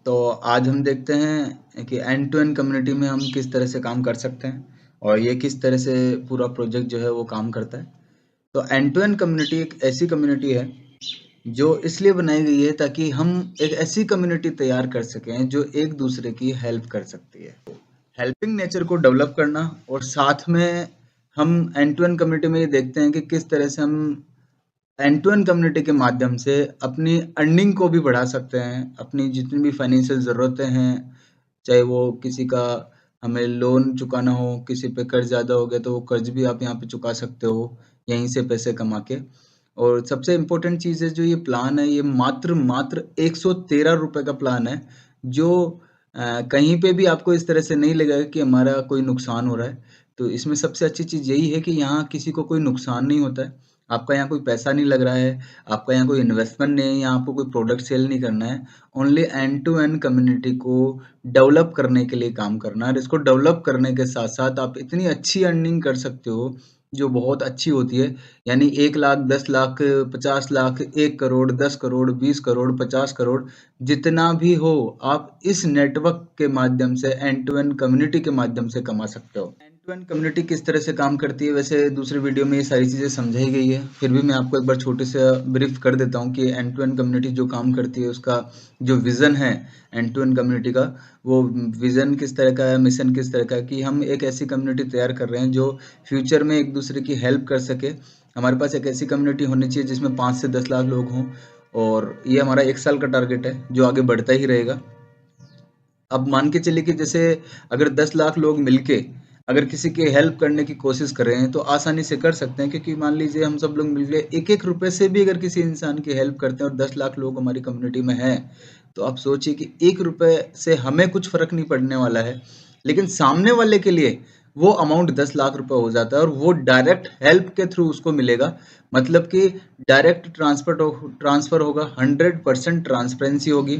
तो आज हम देखते हैं कि एंड टू एंड कम्युनिटी में हम किस तरह से काम कर सकते हैं और ये किस तरह से पूरा प्रोजेक्ट जो है वो काम करता है। तो एंड टू एंड कम्युनिटी एक ऐसी कम्युनिटी है जो इसलिए बनाई गई है ताकि हम एक ऐसी कम्युनिटी तैयार कर सकें जो एक दूसरे की हेल्प कर सकती है। हेल्पिंग नेचर को डेवलप करना और साथ में हम एंड टू एंड कम्युनिटी में ये देखते हैं कि किस तरह से हम एंड टू एंड कम्युनिटी के माध्यम से अपनी अर्निंग को भी बढ़ा सकते हैं, अपनी जितनी भी फाइनेंशियल ज़रूरतें हैं, चाहे वो किसी का हमें लोन चुकाना हो, किसी पे कर्ज ज़्यादा हो गया तो वो कर्ज भी आप यहाँ पे चुका सकते हो, यहीं से पैसे कमा के। और सबसे इम्पोर्टेंट चीज़ है जो ये प्लान है, ये मात्र 113 रुपए का प्लान है, जो कहीं पे भी आपको इस तरह से नहीं लगेगा कि हमारा कोई नुकसान हो रहा है। तो इसमें सबसे अच्छी चीज़ यही है कि यहाँ किसी को कोई नुकसान नहीं होता है, आपका यहाँ कोई पैसा नहीं लग रहा है, आपका यहाँ कोई इन्वेस्टमेंट नहीं है, यहाँ आपको कोई प्रोडक्ट सेल नहीं करना है, only end to end community को डेवलप करने के लिए काम करना है। और इसको डेवलप करने के साथ-साथ आप इतनी अच्छी अर्निंग कर सकते हो, जो बहुत अच्छी होती है। यानी 1 लाख, 10 लाख, 50 लाख, 1 करोड़, 10 करोड़, 20 करोड़, 50 करोड़, जितना भी हो, आप इस नेटवर्क के माध्यम से एंड टू एंड कम्युनिटी के माध्यम से कमा सकते हो। एंड टू एंड कम्युनिटी किस तरह से काम करती है, वैसे दूसरे वीडियो में ये सारी चीज़ें समझाई गई है, फिर भी मैं आपको एक बार छोटे से ब्रीफ कर देता हूँ कि एंड टू एंड कम्युनिटी जो काम करती है उसका जो विज़न है एंड टू एंड कम्युनिटी का, वो विज़न किस तरह का है, मिशन किस तरह का है कि हम एक ऐसी कम्युनिटी तैयार कर रहे हैं जो फ्यूचर में एक दूसरे की हेल्प कर सके। हमारे पास एक ऐसी कम्युनिटी होनी चाहिए जिसमें 5 से 10 लाख लोग हों, और ये हमारा 1 साल का टारगेट है जो आगे बढ़ता ही रहेगा। अब मान के चलिए कि जैसे अगर 10 लाख लोग मिलके अगर किसी की हेल्प करने की कोशिश कर रहे हैं तो आसानी से कर सकते हैं, क्योंकि मान लीजिए हम सब लोग मिलके एक एक रुपए से भी अगर किसी इंसान की हेल्प करते हैं और 10 लाख लोग हमारी कम्युनिटी में हैं, तो आप सोचिए कि 1 रुपए से हमें कुछ फर्क नहीं पड़ने वाला है, लेकिन सामने वाले के लिए वो अमाउंट 10 लाख रुपए हो जाता है और वो डायरेक्ट हेल्प के थ्रू उसको मिलेगा। मतलब कि डायरेक्ट ट्रांसफर होगा, 100% ट्रांसपेरेंसी होगी।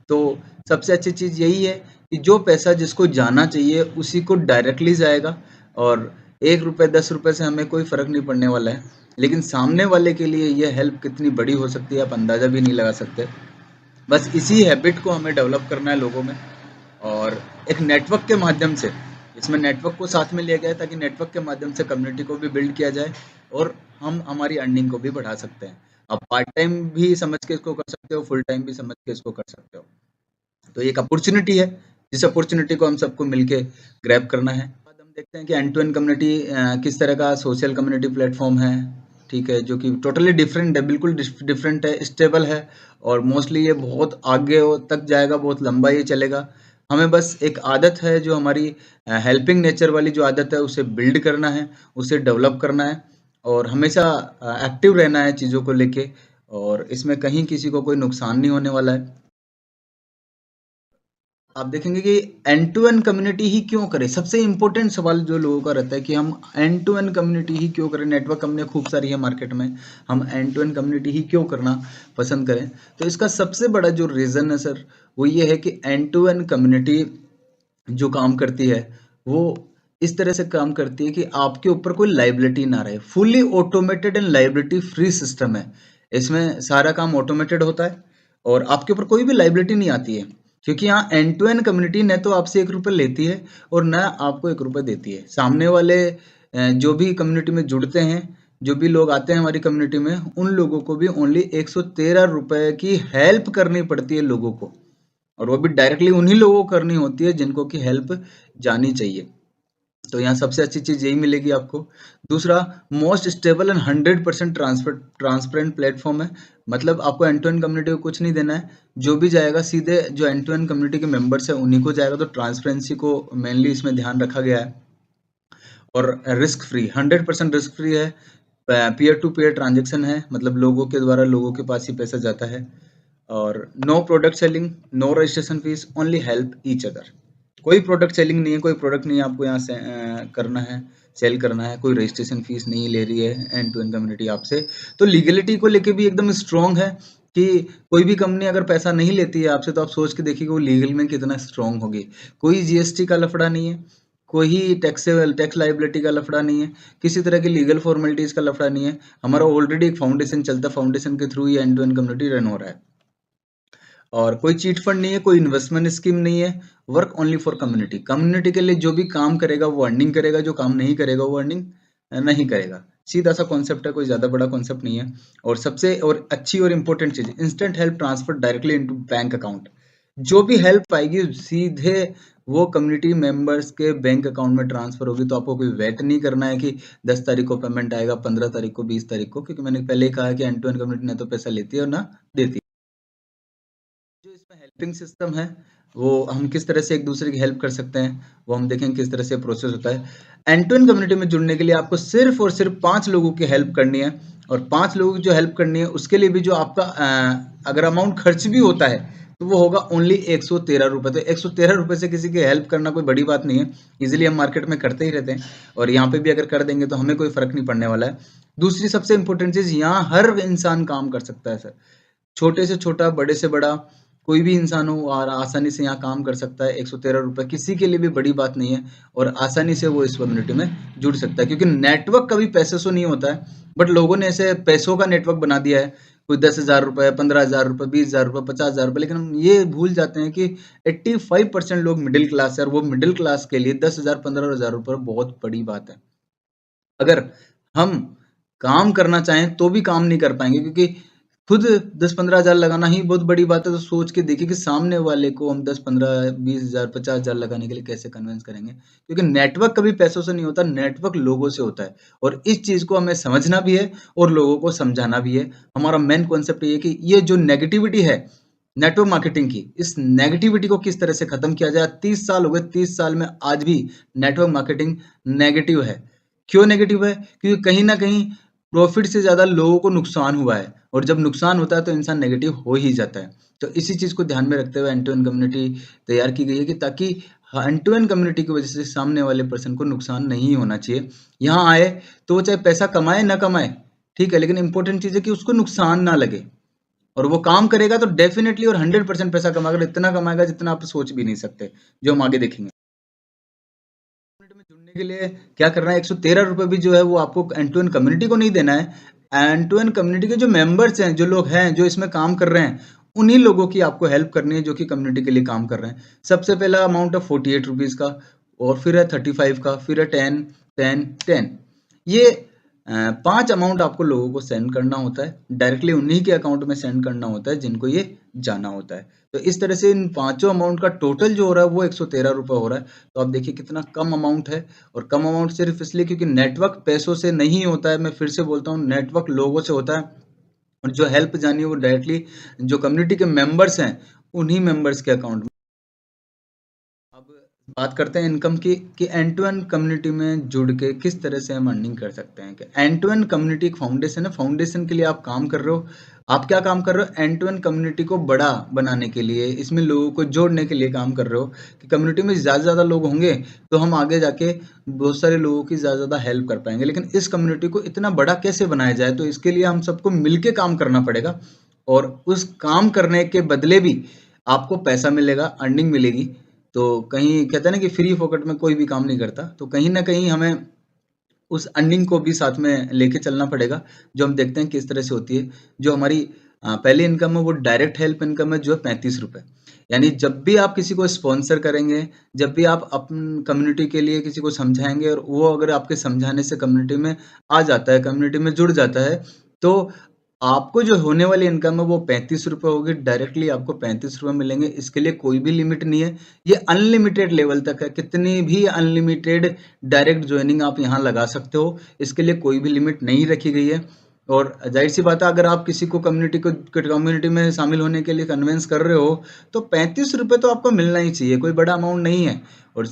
तो सबसे अच्छी चीज़ यही है कि जो पैसा जिसको जाना चाहिए उसी को डायरेक्टली जाएगा, और 1 रुपए 10 रुपए से हमें कोई फ़र्क नहीं पड़ने वाला है। लेकिन सामने वाले के लिए ये हेल्प कितनी बड़ी हो सकती है आप अंदाज़ा भी नहीं लगा सकते। बस इसी हैबिट को हमें डेवलप करना है लोगों में, और एक नेटवर्क के माध्यम से, इसमें नेटवर्क को साथ में लिया गया है ताकि नेटवर्क के माध्यम से कम्युनिटी को भी बिल्ड किया जाए और हम हमारी अर्निंग को भी बढ़ा सकते हैं। आप पार्ट टाइम भी समझ के इसको कर सकते हो, फुल टाइम भी समझ के इसको कर सकते हो। तो ये एक अपॉर्चुनिटी है, जिस अपॉर्चुनिटी को हम सबको मिलके ग्रैब करना है। बाद हम देखते हैं कि एंड टू एंड कम्युनिटी किस तरह का सोशल कम्युनिटी प्लेटफॉर्म है, ठीक है, जो कि टोटली डिफरेंट है, बिल्कुल डिफरेंट है, स्टेबल है, और मोस्टली ये बहुत आगे तक जाएगा, बहुत लंबा ये चलेगा। हमें बस एक आदत है जो हमारी हेल्पिंग नेचर वाली जो आदत है उसे बिल्ड करना है, उसे डेवलप करना है, और हमेशा एक्टिव रहना है चीज़ों को लेके, और इसमें कहीं किसी को कोई नुकसान नहीं होने वाला है। आप देखेंगे कि एंड टू एंड कम्युनिटी ही क्यों करें, सबसे इंपॉर्टेंट सवाल जो लोगों का रहता है कि हम एंड टू एंड कम्युनिटी ही क्यों करें। नेटवर्क हमने खूब सारी है मार्केट में, हम एंड टू एंड कम्युनिटी ही क्यों करना पसंद करें। तो इसका सबसे बड़ा जो रीज़न है सर, वो ये है कि एंड टू एंड कम्युनिटी जो काम करती है वो इस तरह से काम करती है कि आपके ऊपर कोई लाइबिलिटी ना रहे। Fully automated and liability free system है, इसमें सारा काम ऑटोमेटेड होता है और आपके ऊपर कोई भी लाइबिलिटी नहीं आती है, क्योंकि यहाँ एंड टू एंड कम्युनिटी न तो आपसे 1 रुपए लेती है और न आपको 1 रुपए देती है। सामने वाले जो भी कम्युनिटी में जुड़ते हैं, जो भी लोग आते हैं हमारी कम्युनिटी में, उन लोगों को भी ओनली 113 रुपए की हेल्प करनी पड़ती है लोगों को, और वो भी डायरेक्टली उन्हीं लोगों को करनी होती है जिनको की हेल्प जानी चाहिए। तो यहाँ सबसे अच्छी चीज़ यही मिलेगी आपको। दूसरा, most stable and 100% transparent platform है। मतलब आपको एंड टू एंड कम्युनिटी को कुछ नहीं देना है, जो भी जाएगा सीधे जो एंड टू एंड कम्युनिटी के मेंबर्स है उन्हीं को जाएगा। तो ट्रांसपेरेंसी को मेनली इसमें ध्यान रखा गया है, और रिस्क फ्री, 100% रिस्क फ्री है। पीयर टू पीयर ट्रांजेक्शन है, मतलब लोगों के द्वारा लोगों के पास ही पैसा जाता है। और no product selling, no registration fees, only help each other. कोई प्रोडक्ट सेलिंग नहीं है, कोई प्रोडक्ट नहीं है आपको यहाँ से करना है, सेल करना है, कोई रजिस्ट्रेशन फीस नहीं ले रही है एंड टू एंड कम्युनिटी आपसे। तो लीगलिटी को लेके भी एकदम स्ट्रॉन्ग है कि कोई भी कंपनी अगर पैसा नहीं लेती है आपसे तो आप सोच के देखिए वो लीगल में कितना स्ट्रॉन्ग होगी। कोई जीएसटी का लफड़ा नहीं है, कोई टैक्स लाइबिलिटी का लफड़ा नहीं है, किसी तरह की लीगल फॉर्मेलिटीज का लफड़ा नहीं है। हमारा ऑलरेडी एक फाउंडेशन चलता है, फाउंडेशन के थ्रू ये end to end community run हो रहा है। और कोई चीट फंड नहीं है, कोई इन्वेस्टमेंट स्कीम नहीं है। Work only for community. Community के लिए जो भी काम करेगा वो अर्निंग करेगा, जो काम नहीं करेगा वो अर्निंग नहीं करेगा। सीधा सा कॉन्सेप्ट है, कोई ज्यादा बड़ा कॉन्सेप्ट नहीं है। और सबसे और अच्छी और इम्पोर्टेंट चीज, instant help transfer directly into bank account. जो भी हेल्प आएगी सीधे वो कम्युनिटी मेंबर्स के बैंक अकाउंट में ट्रांसफर होगी। तो आपको कोई वेट नहीं करना है कि 10 तारीख को पेमेंट आएगा, 15 तारीख को, 20 तारीख को, क्योंकि मैंने पहले ही कहा कि एंड टू एंड कम्युनिटी ना तो पैसा लेती है और ना देती है। जो इसमें हेल्पिंग सिस्टम है, वो हम किस तरह से एक दूसरे की हेल्प कर सकते हैं, वो हम देखेंगे किस तरह से प्रोसेस होता है। एंड टू एंड कम्युनिटी में जुड़ने के लिए आपको सिर्फ और सिर्फ 5 लोगों की हेल्प करनी है। और 5 लोगों की जो हेल्प करनी है उसके लिए भी जो आपका अगर अमाउंट खर्च भी होता है तो वो होगा ओनली 113 रुपये। तो 113 रुपये से किसी की हेल्प करना कोई बड़ी बात नहीं है, इजीली हम मार्केट में करते ही रहते हैं। और यहाँ पे भी अगर कर देंगे तो हमें कोई फर्क नहीं पड़ने वाला है। दूसरी सबसे इंपॉर्टेंट चीज, यहाँ हर इंसान काम कर सकता है सर। छोटे से छोटा, बड़े से बड़ा, कोई भी इंसान हो और आसानी से यहाँ काम कर सकता है। 113 रुपये किसी के लिए भी बड़ी बात नहीं है और आसानी से वो इस कम्युनिटी में जुड़ सकता है। क्योंकि नेटवर्क कभी पैसे से नहीं होता है, बट लोगों ने ऐसे पैसों का नेटवर्क बना दिया है। कोई 10,000 रुपये, 15,000 रुपये, 20,000 रुपये, 50,000 रुपये, लेकिन हम ये भूल जाते हैं कि 85% लोग मिडिल क्लास है और वो मिडिल क्लास के लिए 10,000, 15,000 रुपये बहुत बड़ी बात है। अगर हम काम करना चाहें तो भी काम नहीं कर पाएंगे, क्योंकि खुद 10-15 हजार लगाना ही बहुत बड़ी बात है। तो सोच के देखिए कि सामने वाले को हम 10-15, 20,000, 50,000 लगाने के लिए कैसे कन्विंस करेंगे। क्योंकि नेटवर्क कभी पैसों से नहीं होता, नेटवर्क लोगों से होता है। और इस चीज को हमें समझना भी है और लोगों को समझाना भी है। हमारा मेन कॉन्सेप्ट ये है कि ये जो नेगेटिविटी है नेटवर्क मार्केटिंग की, इस नेगेटिविटी को किस तरह से खत्म किया जाए। 30 साल हो गए, 30 साल में आज भी नेटवर्क मार्केटिंग नेगेटिव है। क्यों नेगेटिव है? क्योंकि कहीं ना कहीं प्रॉफिट से ज्यादा लोगों को नुकसान हुआ है, और जब नुकसान होता है तो इंसान नेगेटिव हो ही जाता है। तो इसी चीज को ध्यान में रखते हुए एंड टू एंड कम्युनिटी तैयार की गई है कि ताकि एंड टू एंड कम्युनिटी की वजह से सामने वाले पर्सन को नुकसान नहीं होना चाहिए। यहाँ आए तो वो चाहे पैसा कमाए ना कमाए, ठीक है, लेकिन इंपॉर्टेंट चीज है कि उसको नुकसान ना लगे। और वो काम करेगा तो डेफिनेटली और 100% पैसा कमाएगा, इतना कमाएगा जितना आप सोच भी नहीं सकते, जो हम आगे देखेंगे। में जुड़ने के लिए क्या करना है, 113 रुपये भी जो है वो आपको एंड टू एंड कम्युनिटी को नहीं देना है। एंड टू एंड कम्युनिटी के जो मेंबर्स हैं, जो लोग हैं जो इसमें काम कर रहे हैं, उन्हीं लोगों की आपको हेल्प करनी है जो कि कम्युनिटी के लिए काम कर रहे हैं। सबसे पहला अमाउंट है 48 रुपीज का, और फिर है 35 का, फिर है 10, 10, 10। ये 5 अमाउंट आपको लोगों को सेंड करना होता है, डायरेक्टली उन्हीं के अकाउंट में सेंड करना होता है जिनको ये जाना होता है। तो इस तरह से इन पांचों अमाउंट का टोटल जो हो रहा है वो 113 रुपये हो रहा है। तो आप देखिए कितना कम अमाउंट है। और कम अमाउंट सिर्फ इसलिए क्योंकि नेटवर्क पैसों से नहीं होता है। मैं फिर से बोलता हूँ, नेटवर्क लोगों से होता है। और जो हेल्प जानी है वो डायरेक्टली जो कम्युनिटी के मेंबर्स हैं उन्हीं मेंबर्स के अकाउंट में। अब बात करते हैं इनकम की, कि एंड टू एंड कम्युनिटी में जुड़ के किस तरह से हम अर्निंग कर सकते हैं। कि एंड टू एंड कम्युनिटी एक फाउंडेशन है, फाउंडेशन के लिए आप काम कर रहे हो। आप क्या काम कर रहे हो? एंड टू एंड कम्युनिटी को बड़ा बनाने के लिए, इसमें लोगों को जोड़ने के लिए काम कर रहे हो। कि कम्युनिटी में ज़्यादा से ज़्यादा लोग होंगे तो हम आगे जाके बहुत सारे लोगों की ज़्यादा ज़्यादा हेल्प कर पाएंगे। लेकिन इस कम्युनिटी को इतना बड़ा कैसे बनाया जाए, तो इसके लिए हम सबको मिलके काम करना पड़ेगा। और उस काम करने के बदले भी आपको पैसा मिलेगा, अर्निंग मिलेगी। तो कहीं कहते हैं ना कि फ्री फोकट में कोई भी काम नहीं करता, तो कहीं ना कहीं हमें उस अर्निंग को भी साथ में लेके चलना पड़ेगा, जो हम देखते हैं किस तरह से होती है। जो हमारी पहली इनकम है वो डायरेक्ट हेल्प इनकम है, जो है 35 रुपये। यानी जब भी आप किसी को स्पॉन्सर करेंगे, जब भी आप अपन कम्युनिटी के लिए किसी को समझाएंगे और वो अगर आपके समझाने से कम्युनिटी में आ जाता है, कम्युनिटी में जुड़ जाता है, तो आपको जो होने वाली इनकम है वो 35 रुपये होगी। डायरेक्टली आपको 35 रुपये मिलेंगे। इसके लिए कोई भी लिमिट नहीं है, ये अनलिमिटेड लेवल तक है। कितनी भी अनलिमिटेड डायरेक्ट ज्वाइनिंग आप यहाँ लगा सकते हो, इसके लिए कोई भी लिमिट नहीं रखी गई है। और जाहिर सी बात है, अगर आप किसी को कम्युनिटी में शामिल होने के लिए कन्विंस कर रहे हो तो 35 रुपये तो आपको मिलना ही चाहिए, कोई बड़ा अमाउंट नहीं है। और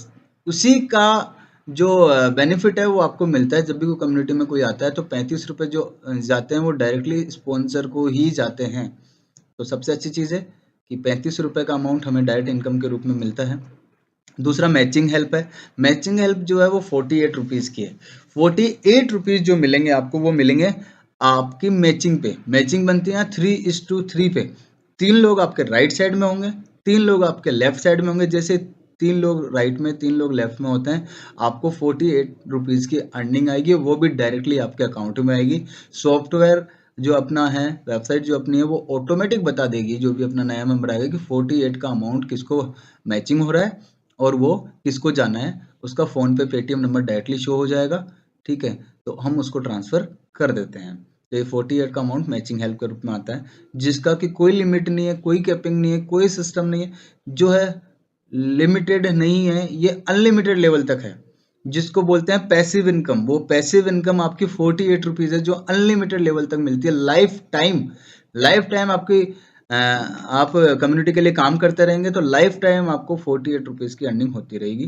उसी का जो बेनिफिट है वो आपको मिलता है जब भी कोई कम्युनिटी में कोई आता है। तो 35 रुपये जो जाते हैं वो डायरेक्टली स्पॉन्सर को ही जाते हैं। तो सबसे अच्छी चीज़ है कि 35 रुपये का अमाउंट हमें डायरेक्ट इनकम के रूप में मिलता है। दूसरा मैचिंग हेल्प है। मैचिंग हेल्प जो है वो 48 रुपीज़ की है। 48 रुपीज़ जो मिलेंगे आपको, वो मिलेंगे आपकी मैचिंग पे। मैचिंग बनती है 3:3 पे। 3 लोग आपके राइट साइड में होंगे, 3 लोग आपके लेफ्ट साइड में होंगे। जैसे 3 लोग राइट में, 3 लोग लेफ्ट में होते हैं, आपको 48 रुपीज़ की अर्निंग आएगी, वो भी डायरेक्टली आपके अकाउंट में आएगी। सॉफ्टवेयर जो अपना है वेबसाइट जो अपनी है वो ऑटोमेटिक बता देगी जो भी अपना नया मेंबर आएगा कि 48 का अमाउंट किसको मैचिंग हो रहा है और वो किसको जाना है। उसका फ़ोन पे पेटीएम नंबर डायरेक्टली शो हो जाएगा, ठीक है, तो हम उसको ट्रांसफ़र कर देते हैं। तो ये 48 का अमाउंट मैचिंग हेल्प के रूप में आता है, जिसका कि कोई लिमिट नहीं है, कोई कैपिंग नहीं है, कोई सिस्टम नहीं है, जो है लिमिटेड नहीं है, ये अनलिमिटेड लेवल तक है, जिसको बोलते हैं पैसिव इनकम। वो पैसिव इनकम आपकी 48 रुपीज़ है, जो अनलिमिटेड लेवल तक मिलती है, लाइफ टाइम आपकी आप कम्युनिटी के लिए काम करते रहेंगे तो लाइफ टाइम आपको 48 रुपीज़ की अर्निंग होती रहेगी।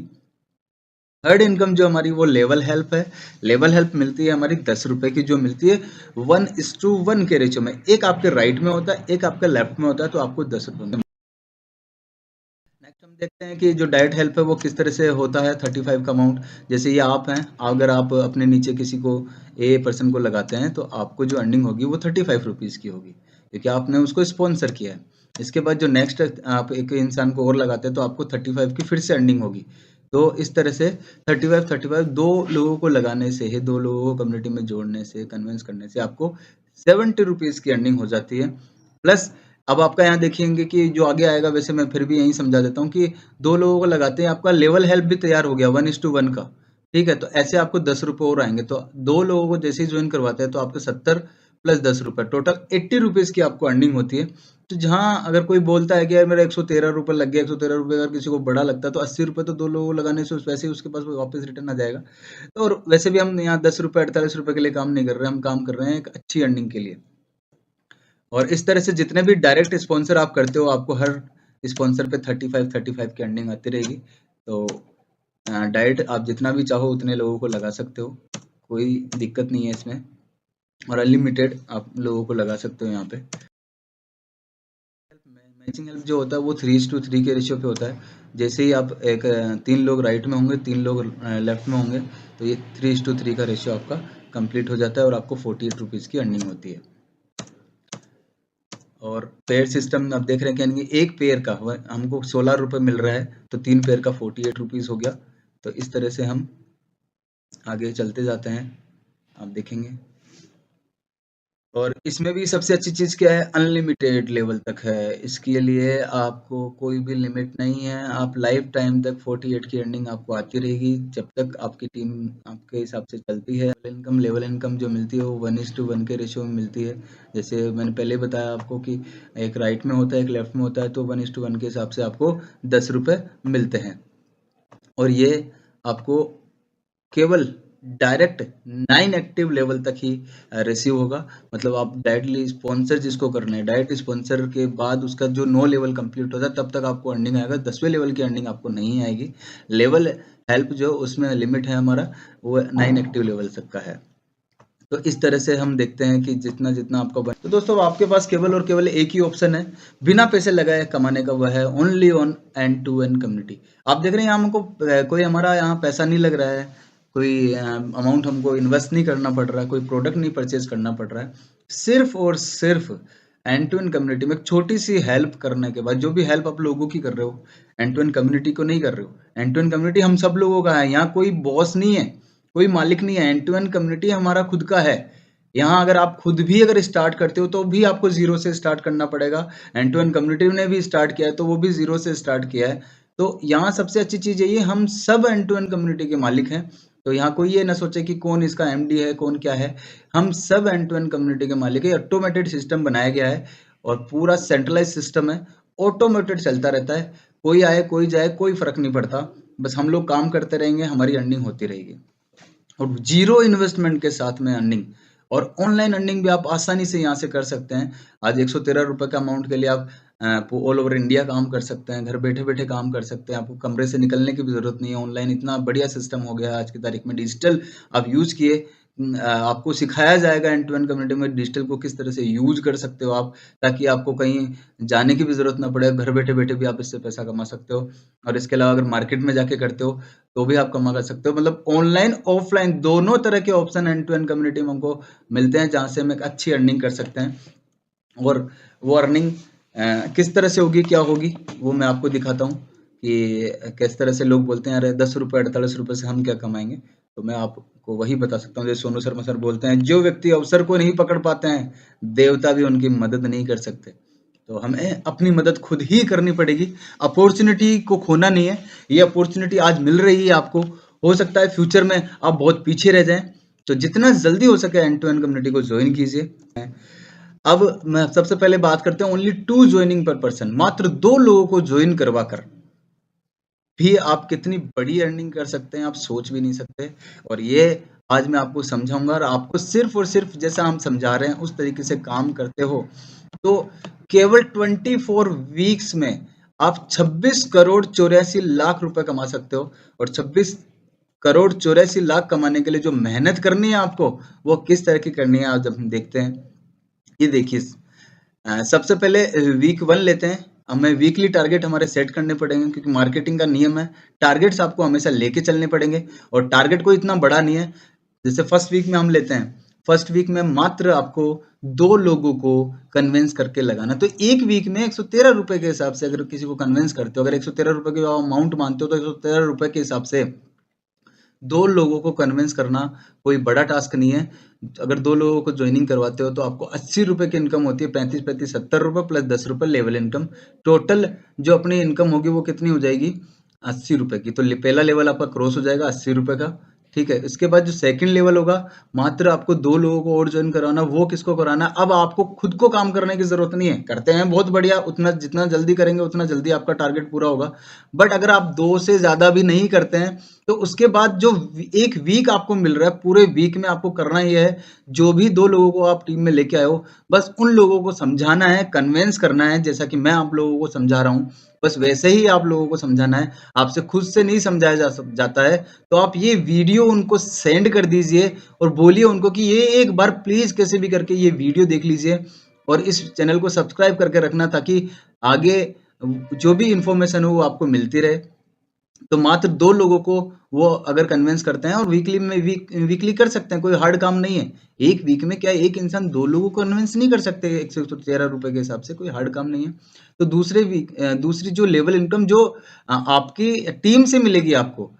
थर्ड इनकम जो हमारी वो लेवल हेल्प है। लेवल हेल्प मिलती है हमारी 10 रुपए की, जो मिलती है 1:1 के रेशियो में। एक आपके राइट में होता है, एक आपके लेफ्ट में होता है, तो आपको 10 रुपए। नेक्स्ट हम देखते हैं कि जो डायरेक्ट हेल्प है वो किस तरह से होता है। 35 का अमाउंट, जैसे ये आप हैं, अगर आप अपने नीचे किसी को ए पर्सन को लगाते हैं तो आपको जो अर्निंग होगी वो 35 रुपीज़ की होगी, क्योंकि आपने उसको स्पॉन्सर किया है। इसके बाद जो नेक्स्ट आप एक इंसान को और लगाते हैं तो आपको 35 की फिर से अर्निंग होगी। तो इस तरह से 35 दो लोगों को लगाने से ही, दो लोगों को कम्युनिटी में जोड़ने से, कन्विंस करने से आपको 70 रुपीज़ की अर्निंग हो जाती है। प्लस अब आपका यहाँ देखेंगे कि जो आगे आएगा, वैसे मैं फिर भी यही समझा देता हूँ कि दो लोगों को लगाते हैं, आपका लेवल हेल्प भी तैयार हो गया 1:1 का, ठीक है। तो ऐसे आपको 10 रुपये और आएंगे, तो दो लोगों को जैसे ही ज्वाइन करवाते हैं तो आपको 70 प्लस 10 रुपये, टोटल 80 रुपीज़ की आपको अर्निंग होती है। तो जहाँ अगर कोई बोलता है कि यार मेरा 113 रुपये लग गया, 113 रुपये अगर किसी को बड़ा लगता है तो 80 रुपये तो दो लोगों को लगाने से वैसे ही उसके पास वापस रिटर्न आ जाएगा। तो और वैसे भी हम यहाँ 10 रुपये 48 रुपये के लिए काम नहीं कर रहे हैं, हम काम कर रहे हैं एक अच्छी अर्निंग के लिए। और इस तरह से जितने भी डायरेक्ट स्पॉन्सर आप करते हो, आपको हर स्पॉन्सर पे 35 की अर्निंग आती रहेगी। तो डायरेक्ट आप जितना भी चाहो उतने लोगों को लगा सकते हो, कोई दिक्कत नहीं है इसमें, और अनलिमिटेड आप लोगों को लगा सकते हो यहाँ पे। मैचिंग हेल्प जो होता है वो 3:3 के रेशियो पे होता है। जैसे ही आप एक 3 लोग राइट में होंगे, 3 लोग लेफ्ट में होंगे, तो ये 3:3 का रेशियो आपका कंप्लीट हो जाता है और आपको 48 रुपीज़ की अर्निंग होती है। और पेयर सिस्टम आप देख रहे हैं कि एक पेयर का हमको 16 रुपये मिल रहा है, तो 3 पेयर का 48 रुपीज़ हो गया। तो इस तरह से हम आगे चलते जाते हैं, आप देखेंगे। और इसमें भी सबसे अच्छी चीज़ क्या है, अनलिमिटेड लेवल तक है। इसके लिए आपको कोई भी लिमिट नहीं है, आप लाइफ टाइम तक 48 की अर्निंग आपको आती रहेगी, जब तक आपकी टीम आपके हिसाब से चलती है। लेवल इनकम जो मिलती है वो 1:1 के रेशियो में मिलती है। जैसे मैंने पहले ही बताया आपको कि एक राइट में होता है, एक लेफ्ट में होता है, तो 1:1 के हिसाब से आपको 10 रुपये मिलते हैं। और ये आपको केवल डायरेक्ट 9 एक्टिव लेवल तक ही रिसीव होगा। मतलब आप डायरेक्टली स्पॉन्सर जिसको करना है, डायरेक्ट स्पॉन्सर के बाद उसका जो 9 लेवल कंप्लीट होता है तब तक आपको अर्निंग आएगा। 10वें लेवल की अर्निंग आपको नहीं आएगी। लेवल हेल्प जो उसमें लिमिट है हमारा, वो 9 एक्टिव लेवल तक का है। तो इस तरह से हम देखते हैं कि जितना जितना आपका बन, तो दोस्तों आपके पास केवल और केवल एक ही ऑप्शन है बिना पैसे लगाए कमाने का, वह है only on end to end community. आप देख रहे हैं यहाँ हमको कोई हमारा यहाँ पैसा नहीं लग रहा है, कोई अमाउंट हमको इन्वेस्ट नहीं करना पड़ रहा है, कोई प्रोडक्ट नहीं परचेज करना पड़ रहा है। सिर्फ और सिर्फ एंड टू एंड कम्युनिटी में एक छोटी सी हेल्प करने के बाद, जो भी हेल्प आप लोगों की कर रहे हो, एंड टू एंड कम्युनिटी को नहीं कर रहे हो। एंड टू एंड कम्युनिटी हम सब लोगों का है, यहाँ कोई बॉस नहीं है, कोई मालिक नहीं है। एंड टू एंड कम्युनिटी हमारा खुद का है। यहाँ अगर आप खुद भी अगर स्टार्ट करते हो तो भी आपको जीरो से स्टार्ट करना पड़ेगा। एंड टू एंड कम्युनिटी ने भी स्टार्ट किया है तो वो भी जीरो से स्टार्ट किया है। तो यहाँ सबसे अच्छी चीज़ यही है, हम सब एंड टू एंड कम्युनिटी के मालिक हैं। तो यहाँ कोई ये ना सोचे कि कौन इसका एमडी है, कौन क्या है। हम सब एंड टू एंड कम्युनिटी के मालिक है। ऑटोमेटेड सिस्टम बनाया गया है और पूरा सेंट्रलाइज सिस्टम है, ऑटोमेटेड चलता रहता है। कोई आए कोई जाए कोई फर्क नहीं पड़ता, बस हम लोग काम करते रहेंगे, हमारी अर्निंग होती रहेगी और जीरो इन्वेस्टमेंट के साथ में अर्निंग। और ऑनलाइन अर्निंग भी आप आसानी से यहाँ से कर सकते हैं। आज 113 रुपये का अमाउंट के लिए आप ऑल ओवर इंडिया काम कर सकते हैं, घर बैठे बैठे काम कर सकते हैं। आपको कमरे से निकलने की भी ज़रूरत नहीं है। ऑनलाइन इतना बढ़िया सिस्टम हो गया है आज की तारीख में। डिजिटल आप यूज़ किए, आपको सिखाया जाएगा एंड टू एंड कम्युनिटी में डिजिटल को किस तरह से यूज कर सकते हो आप, ताकि आपको कहीं जाने की भी ज़रूरत ना पड़े। घर बैठे बैठे भी आप इससे पैसा कमा सकते हो। और इसके अलावा अगर मार्केट में जाके करते हो तो भी आप कमा कर सकते हो। मतलब ऑनलाइन ऑफलाइन दोनों तरह के option end to end community में हमको मिलते हैं, जहाँ से हम एक अच्छी अर्निंग कर सकते हैं। और वो अर्निंग किस तरह से होगी, क्या होगी, वो मैं आपको दिखाता हूँ कि किस तरह से लोग बोलते हैं अरे 10 रुपये 48 रुपये से हम क्या कमाएंगे। तो मैं आपको वही बता सकता हूँ, जैसे सोनू शर्मा सर बोलते हैं, जो व्यक्ति अवसर को नहीं पकड़ पाते हैं, देवता भी उनकी मदद नहीं कर सकते। तो हमें अपनी मदद खुद ही करनी पड़ेगी। अपॉर्चुनिटी को खोना नहीं है। ये अपॉर्चुनिटी आज मिल रही है आपको, हो सकता है फ्यूचर में आप बहुत पीछे रह जाएं। तो जितना जल्दी हो सके एंड टू एंड कम्युनिटी को ज्वाइन कीजिए। अब मैं सबसे पहले बात करते हैं ओनली 2 ज्वाइनिंग पर पर्सन, मात्र 2 लोगों को ज्वाइन करवा कर भी आप कितनी बड़ी अर्निंग कर सकते हैं, आप सोच भी नहीं सकते। और ये आज मैं आपको समझाऊंगा, और आपको सिर्फ और सिर्फ जैसा हम समझा रहे हैं उस तरीके से काम करते हो तो केवल 24 वीक्स में आप 26 करोड़ 84 लाख रुपए कमा सकते हो। और 26 करोड़ 84 लाख कमाने के लिए जो मेहनत करनी है आपको, वो किस तरह की करनी है आज हम देखते हैं। ये देखिए, सबसे पहले वीक 1 लेते हैं। हमें वीकली टारगेट हमारे सेट करने पड़ेंगे, क्योंकि मार्केटिंग का नियम है, टारगेट्स आपको हमेशा लेके चलने पड़ेंगे। और टारगेट कोई इतना बड़ा नहीं है। जैसे फर्स्ट वीक में हम लेते हैं, फर्स्ट वीक में मात्र आपको 2 लोगों को कन्विंस करके लगाना। तो एक वीक में 113 रुपए के हिसाब से अगर किसी को कन्विंस करते हो, अगर 113 रुपए के अमाउंट मानते हो, तो 113 रुपए के हिसाब से 2 लोगों को कन्विंस करना कोई बड़ा टास्क नहीं है। अगर 2 लोगों को ज्वाइनिंग करवाते हो तो आपको 80 रुपए की इनकम होती है, 35 70 रुपए प्लस 10 रुपए लेवल इनकम। टोटल जो अपनी इनकम होगी वो कितनी हो जाएगी, 80 रुपए की। तो पहला लेवल आपका क्रॉस हो जाएगा 80 रुपए का, ठीक है। इसके बाद जो सेकंड लेवल होगा, मात्र आपको 2 लोगों को और ज्वाइन कराना। वो किसको कराना, अब आपको खुद को काम करने की जरूरत नहीं है। करते हैं बहुत बढ़िया, उतना जितना जल्दी करेंगे उतना जल्दी आपका टारगेट पूरा होगा। बट अगर आप 2 से ज्यादा भी नहीं करते हैं, तो उसके बाद जो एक वीक आपको मिल रहा है, पूरे वीक में आपको करना ये है, जो भी 2 लोगों को आप टीम में लेके आए हो, बस उन लोगों को समझाना है, कन्विंस करना है। जैसा कि मैं आप लोगों को समझा रहा हूँ, बस वैसे ही आप लोगों को समझाना है। आपसे खुद से नहीं समझाया जाता है। तो आप ये वीडियो उनको सेंड कर दीजिए और बोलिए उनको कि ये एक बार प्लीज कैसे भी करके ये वीडियो देख लीजिए, और इस चैनल को सब्सक्राइब करके रखना, ताकि आगे जो भी इंफॉर्मेशन हो वो आपको मिलती रहे। तो मात्र 2 लोगों को वो अगर कन्विंस करते हैं, और वीकली में वीकली कर सकते हैं, कोई हार्ड काम नहीं है। एक वीक में क्या एक इंसान 2 लोगों को कन्विंस नहीं कर सकते 113 रुपए के हिसाब से, कोई हार्ड काम नहीं है। तो दूसरी जो लेवल इनकम जो आपकी टीम से मिलेगी आपको,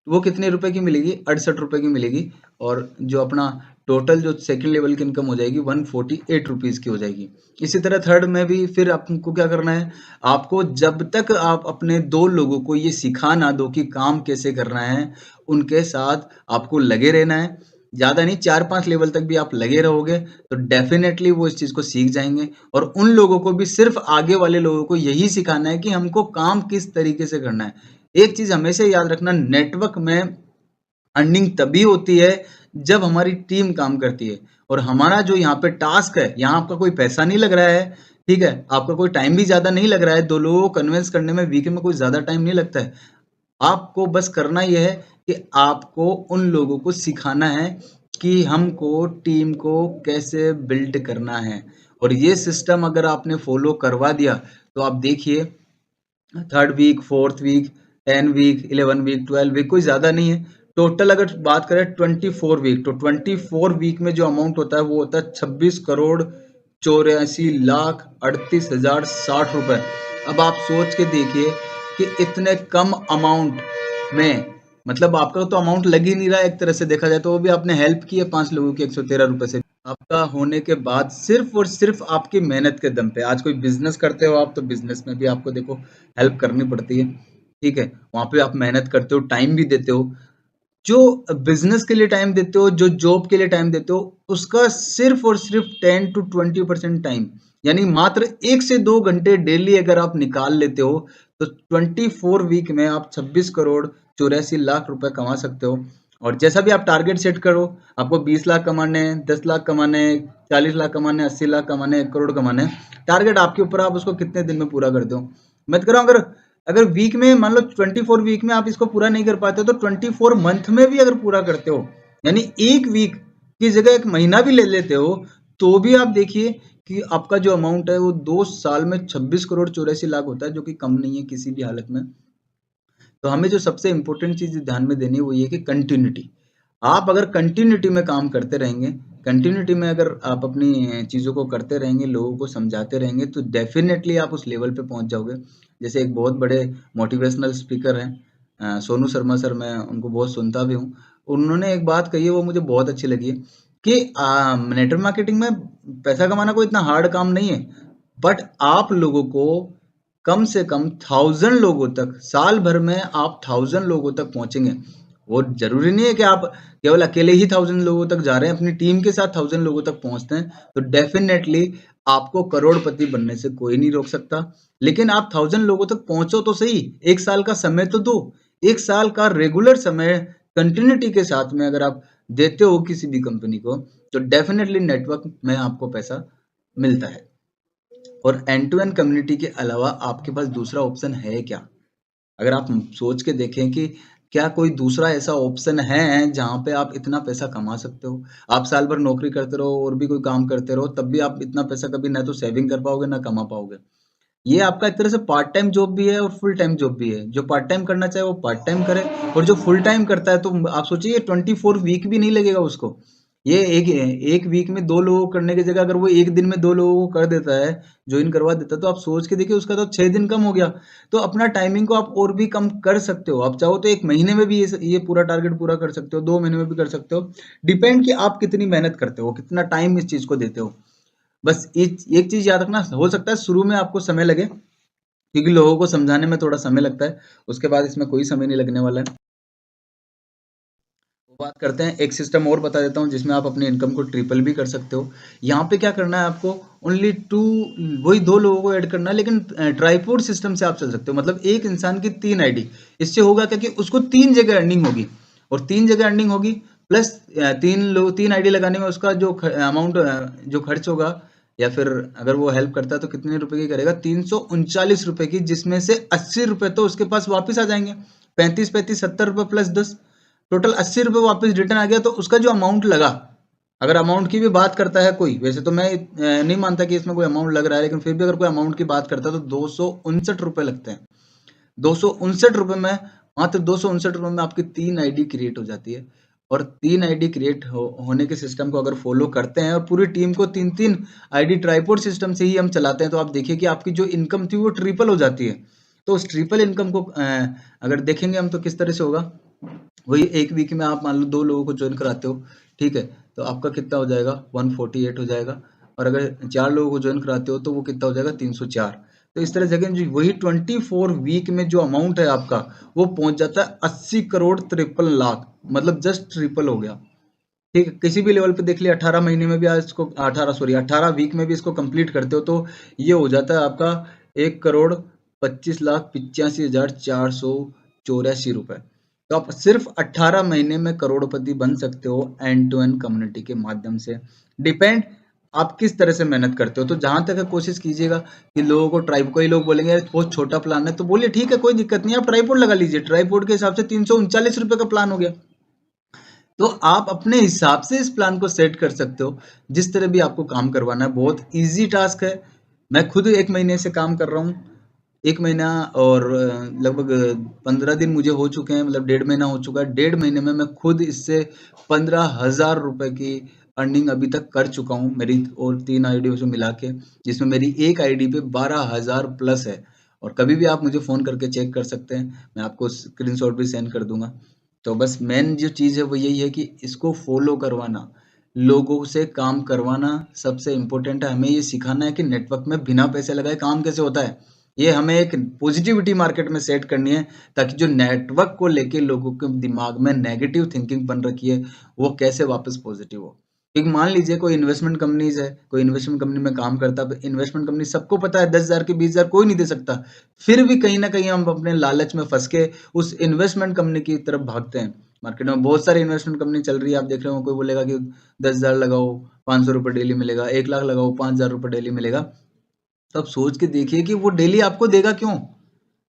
वो कितने रुपए की मिलेगी, 68 रुपए की मिलेगी। और जो अपना टोटल जो सेकंड लेवल की इनकम हो जाएगी 148 रुपीज की हो जाएगी। इसी तरह थर्ड में भी फिर आपको क्या करना है, आपको जब तक आप अपने 2 लोगों को ये सिखा ना दो कि काम कैसे करना है, उनके साथ आपको लगे रहना है। ज्यादा नहीं, 4-5 लेवल तक भी आप लगे रहोगे तो डेफिनेटली वो इस चीज को सीख जाएंगे। और उन लोगों को भी, सिर्फ आगे वाले लोगों को यही सिखाना है कि हमको काम किस तरीके से करना है। एक चीज हमेशा याद रखना, नेटवर्क में अर्निंग तभी होती है जब हमारी टीम काम करती है। और हमारा जो यहाँ पे टास्क है, यहाँ आपका कोई पैसा नहीं लग रहा है, ठीक है, आपका कोई टाइम भी ज्यादा नहीं लग रहा है। 2 लोगों को कन्विंस करने में वीक में कोई ज्यादा टाइम नहीं लगता है। आपको बस करना यह है कि आपको उन लोगों को सिखाना है कि हमको टीम को कैसे बिल्ड करना है। और ये सिस्टम अगर आपने फॉलो करवा दिया, तो आप देखिए, third week, fourth week, 10 week, 11 week, 12 week, कोई ज्यादा नहीं है। टोटल अगर बात करें 24 वीक, तो 24 वीक में जो अमाउंट होता है वो होता है 26 करोड़ 84 लाख 38,060 रुपए। अब आप सोच के देखिए कि इतने कम अमाउंट में, मतलब आपका तो अमाउंट लग ही नहीं रहा है एक तरह से देखा जाए, तो वो भी आपने हेल्प की है 5 लोगों की 113 रुपए से। आपका होने के बाद सिर्फ और सिर्फ आपकी मेहनत के दम पे, आज कोई बिजनेस करते हो आप, तो बिजनेस में भी आपको देखो हेल्प करनी पड़ती है, ठीक है। वहां पे आप मेहनत करते हो, टाइम भी देते हो। जो बिजनेस के लिए टाइम देते हो, जो जॉब के लिए टाइम देते हो, उसका सिर्फ और सिर्फ 10 to 20% टाइम, यानी मात्र 1 से 2 घंटे डेली अगर आप निकाल लेते हो, तो 24 वीक में आप 26 करोड़ 84 लाख रुपए कमा सकते हो। और जैसा भी आप टारगेट सेट करो, आपको 20 लाख कमाने हैं, 10 लाख कमाने हैं, 40 लाख कमाने हैं, 80 लाख कमाने हैं, 1 करोड़ कमाने हैं, टारगेट आपके ऊपर, आप उसको कितने दिन में पूरा करते हो। मैं तो कह रहा हूं, अगर अगर वीक में मान लो 24 वीक में आप इसको पूरा नहीं कर पाते, तो 24 मंथ में भी अगर पूरा करते हो, यानी एक वीक की जगह 1 महीना भी ले लेते हो, तो भी आप देखिए कि आपका जो अमाउंट है वो 2 साल में 26 करोड़ 84 लाख होता है, जो कि कम नहीं है किसी भी हालत में। तो हमें जो सबसे इंपॉर्टेंट चीज ध्यान में देनी है वो ये कि कंटिन्यूटी। आप अगर कंटिन्यूटी में काम करते रहेंगे, कंटिन्यूटी में अगर आप अपनी चीजों को करते रहेंगे, लोगों को समझाते रहेंगे, तो डेफिनेटली आप उस लेवल पे पहुंच जाओगे। जैसे एक बहुत बड़े मोटिवेशनल स्पीकर हैं, सोनू शर्मा सर, मैं उनको बहुत सुनता भी हूँ। उन्होंने एक बात कही है, वो मुझे बहुत अच्छी लगी है कि नेटवर्क मार्केटिंग में पैसा कमाना कोई इतना हार्ड काम नहीं है, बट आप लोगों को कम से कम 1000 लोगों तक, साल भर में आप 1000 लोगों तक पहुंचेंगे। वो जरूरी नहीं है कि आप केवल अकेले ही 1000 लोगों तक जा रहे हैं, अपनी टीम के साथ 1000 लोगों तक पहुंचते हैं तो डेफिनेटली आपको करोड़पति बनने से कोई नहीं रोक सकता। लेकिन आप 1000 लोगों तक पहुंचो तो सही, एक साल का समय तो दो। एक साल का रेगुलर समय कंटिन्यूटी के साथ में अगर आप देते हो किसी भी कंपनी को, तो डेफिनेटली नेटवर्क में आपको पैसा मिलता है। और एंड टू एंड कम्युनिटी के अलावा आपके पास दूसरा ऑप्शन है क्या? अगर आप सोच के देखें कि क्या कोई दूसरा ऐसा ऑप्शन है जहाँ पे आप इतना पैसा कमा सकते हो? आप साल भर नौकरी करते रहो और भी कोई काम करते रहो, तब भी आप इतना पैसा कभी ना तो सेविंग कर पाओगे ना कमा पाओगे। ये आपका एक तरह से पार्ट टाइम जॉब भी है और फुल टाइम जॉब भी है। जो पार्ट टाइम करना चाहे वो पार्ट टाइम करे, और जो फुल टाइम करता है तो आप सोचिए 24 वीक भी नहीं लगेगा उसको। ये एक वीक में 2 लोगों को करने की जगह अगर वो एक दिन में 2 लोगों को कर देता है, ज्वाइन करवा देता है, तो आप सोच के देखिए उसका तो 6 दिन कम हो गया। तो अपना टाइमिंग को आप और भी कम कर सकते हो। आप चाहो तो 1 महीने में भी ये पूरा टारगेट पूरा कर सकते हो, 2 महीने में भी कर सकते हो। डिपेंड कि आप कितनी मेहनत करते हो, कितना टाइम इस चीज़ को देते हो। बस एक चीज़ याद रखना, हो सकता है शुरू में आपको समय लगे, क्योंकि लोगों को समझाने में थोड़ा समय लगता है, उसके बाद इसमें कोई समय नहीं लगने वाला है। बात करते हैं, एक सिस्टम और बता देता हूँ जिसमें आप अपनी इनकम को ट्रिपल भी कर सकते हो। यहाँ पे क्या करना है आपको, ओनली टू, वही 2 लोगों को ऐड करना है, लेकिन ट्राइपोड सिस्टम से आप चल सकते हो। मतलब एक इंसान की 3 आईडी। इससे होगा क्या कि उसको 3 जगह अर्निंग होगी, और 3 जगह अर्निंग होगी प्लस 3 आईडी लगाने में उसका जो अमाउंट जो खर्च होगा, या फिर अगर वो हेल्प करता है तो कितने रुपए की करेगा, 339 रुपए की, जिसमें से 80 रुपए तो उसके पास वापस आ जाएंगे। 35 70 रुपए प्लस 10, टोटल 80 रुपए वापस रिटर्न आ गया। तो उसका जो अमाउंट लगा, अगर अमाउंट की भी बात करता है कोई, वैसे तो मैं नहीं मानता कि इसमें कोई अमाउंट लग रहा है, लेकिन फिर भी अगर कोई अमाउंट की बात करता है तो 259 रुपए लगते हैं। 259 रुपए में, मात्र 259 रुपए में आपकी 3 आईडी क्रिएट हो जाती है। और 3 आईडी क्रिएट होने के सिस्टम को अगर फॉलो करते हैं और पूरी टीम को 3-3 आईडी ट्राइपोड सिस्टम से ही हम चलाते हैं, तो आप देखिए कि आपकी जो इनकम थी वो ट्रिपल हो जाती है। तो उस ट्रिपल इनकम को अगर देखेंगे हम तो किस तरह से होगा, वही एक वीक में आप मान लो 2 लोगों को ज्वाइन कराते हो, ठीक है, तो आपका कितना हो जाएगा, 148 हो जाएगा। और अगर 4 लोगों को ज्वाइन कराते हो तो वो कितना हो जाएगा, 304। तो इस तरह से अगेन जो वही 24 वीक में जो अमाउंट है आपका, वो पहुंच जाता है 80 करोड़ 53 लाख, मतलब जस्ट ट्रिपल हो गया। ठीक है, किसी भी लेवल पे देख लिया, 18 महीने में भी आज इसको 18 वीक में भी इसको कंप्लीट करते हो तो ये हो जाता है आपका 1,25,85,484 रुपए। तो आप सिर्फ 18 महीने में करोड़पति बन सकते हो एंड टू एंड कम्युनिटी के माध्यम से। डिपेंड आप किस तरह से मेहनत करते हो। तो जहां तक है कोशिश कीजिएगा कि लोगों को ट्राइब, कोई लोग बोलेंगे "यार, बहुत छोटा प्लान है", तो बोलिए ठीक है, कोई दिक्कत नहीं है, आप ट्राइपोड लगा लीजिए। ट्राइपोड के हिसाब से 339 रुपए का प्लान हो गया। तो आप अपने हिसाब से इस प्लान को सेट कर सकते हो, जिस तरह भी आपको काम करवाना है। बहुत इजी टास्क है। मैं खुद 1 महीने से काम कर रहा हूँ। 1 महीना और लगभग 15 दिन मुझे हो चुके हैं, मतलब 1.5 महीना हो चुका है। 1.5 महीने में मैं खुद इससे 15,000 रुपए की अर्निंग अभी तक कर चुका हूँ, मेरी और 3 आईडियों से मिला के, जिसमें मेरी एक आईडी पे 12,000 प्लस है। और कभी भी आप मुझे फ़ोन करके चेक कर सकते हैं, मैं आपको स्क्रीनशॉट भी सेंड कर दूंगा। तो बस मेन जो चीज़ है वो यही है कि इसको फॉलो करवाना, लोगों से काम करवाना सबसे इम्पोर्टेंट है। हमें ये सिखाना है कि नेटवर्क में बिना पैसे लगाए काम कैसे होता है। ये हमें एक पॉजिटिविटी मार्केट में सेट करनी है, ताकि जो नेटवर्क को लेके लोगों के दिमाग में नेगेटिव थिंकिंग बन रखी है, वो कैसे वापस पॉजिटिव हो। एक मान लीजिए कोई इन्वेस्टमेंट कंपनीज है, कोई इन्वेस्टमेंट कंपनी में काम करता है, इन्वेस्टमेंट कंपनी सबको पता है 10,000 के 20,000 कोई नहीं दे सकता। फिर भी कहीं ना कहीं हम अपने लालच में फंस के उस इन्वेस्टमेंट कंपनी की तरफ भागते हैं। मार्केट में बहुत सारी इन्वेस्टमेंट कंपनी चल रही है, आप देख रहे हो, कोई बोलेगा कि 10,000 लगाओ 500 रुपये डेली मिलेगा, 1 लाख लगाओ 5,000 रुपये डेली मिलेगा। तो आप सोच के देखिए कि वो डेली आपको देगा क्यों?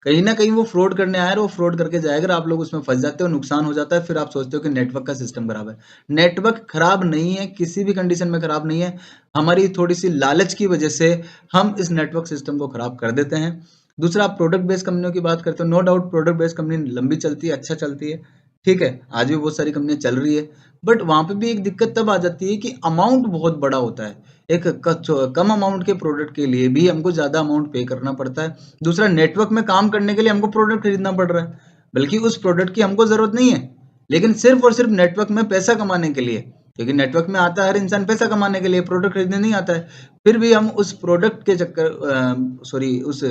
कहीं ना कहीं वो फ्रॉड करने आया है, वो फ्रॉड करके जाएगा, अगर आप लोग उसमें फंस जाते हो, नुकसान हो जाता है, फिर आप सोचते हो कि नेटवर्क का सिस्टम खराब है। नेटवर्क खराब नहीं है, किसी भी कंडीशन में खराब नहीं है। हमारी थोड़ी सी लालच की वजह से हम इस नेटवर्क सिस्टम को खराब कर देते हैं। दूसरा, आप प्रोडक्ट बेस्ड कंपनियों की बात करते हो, no doubt product based company लंबी चलती है, अच्छा चलती है, ठीक है, आज भी बहुत सारी कंपनियां चल रही है। बट वहां पे भी एक दिक्कत तब आ जाती है कि अमाउंट बहुत बड़ा होता है। एक कम अमाउंट के प्रोडक्ट के लिए भी हमको ज्यादा अमाउंट पे करना पड़ता है। दूसरा, नेटवर्क में काम करने के लिए हमको प्रोडक्ट खरीदना पड़ रहा है, बल्कि उस प्रोडक्ट की हमको जरूरत नहीं है, लेकिन सिर्फ और सिर्फ नेटवर्क में पैसा कमाने के लिए, क्योंकि नेटवर्क में आता है हर इंसान पैसा कमाने के लिए, प्रोडक्ट खरीदने नहीं आता है। फिर भी हम उस प्रोडक्ट के चक्कर उस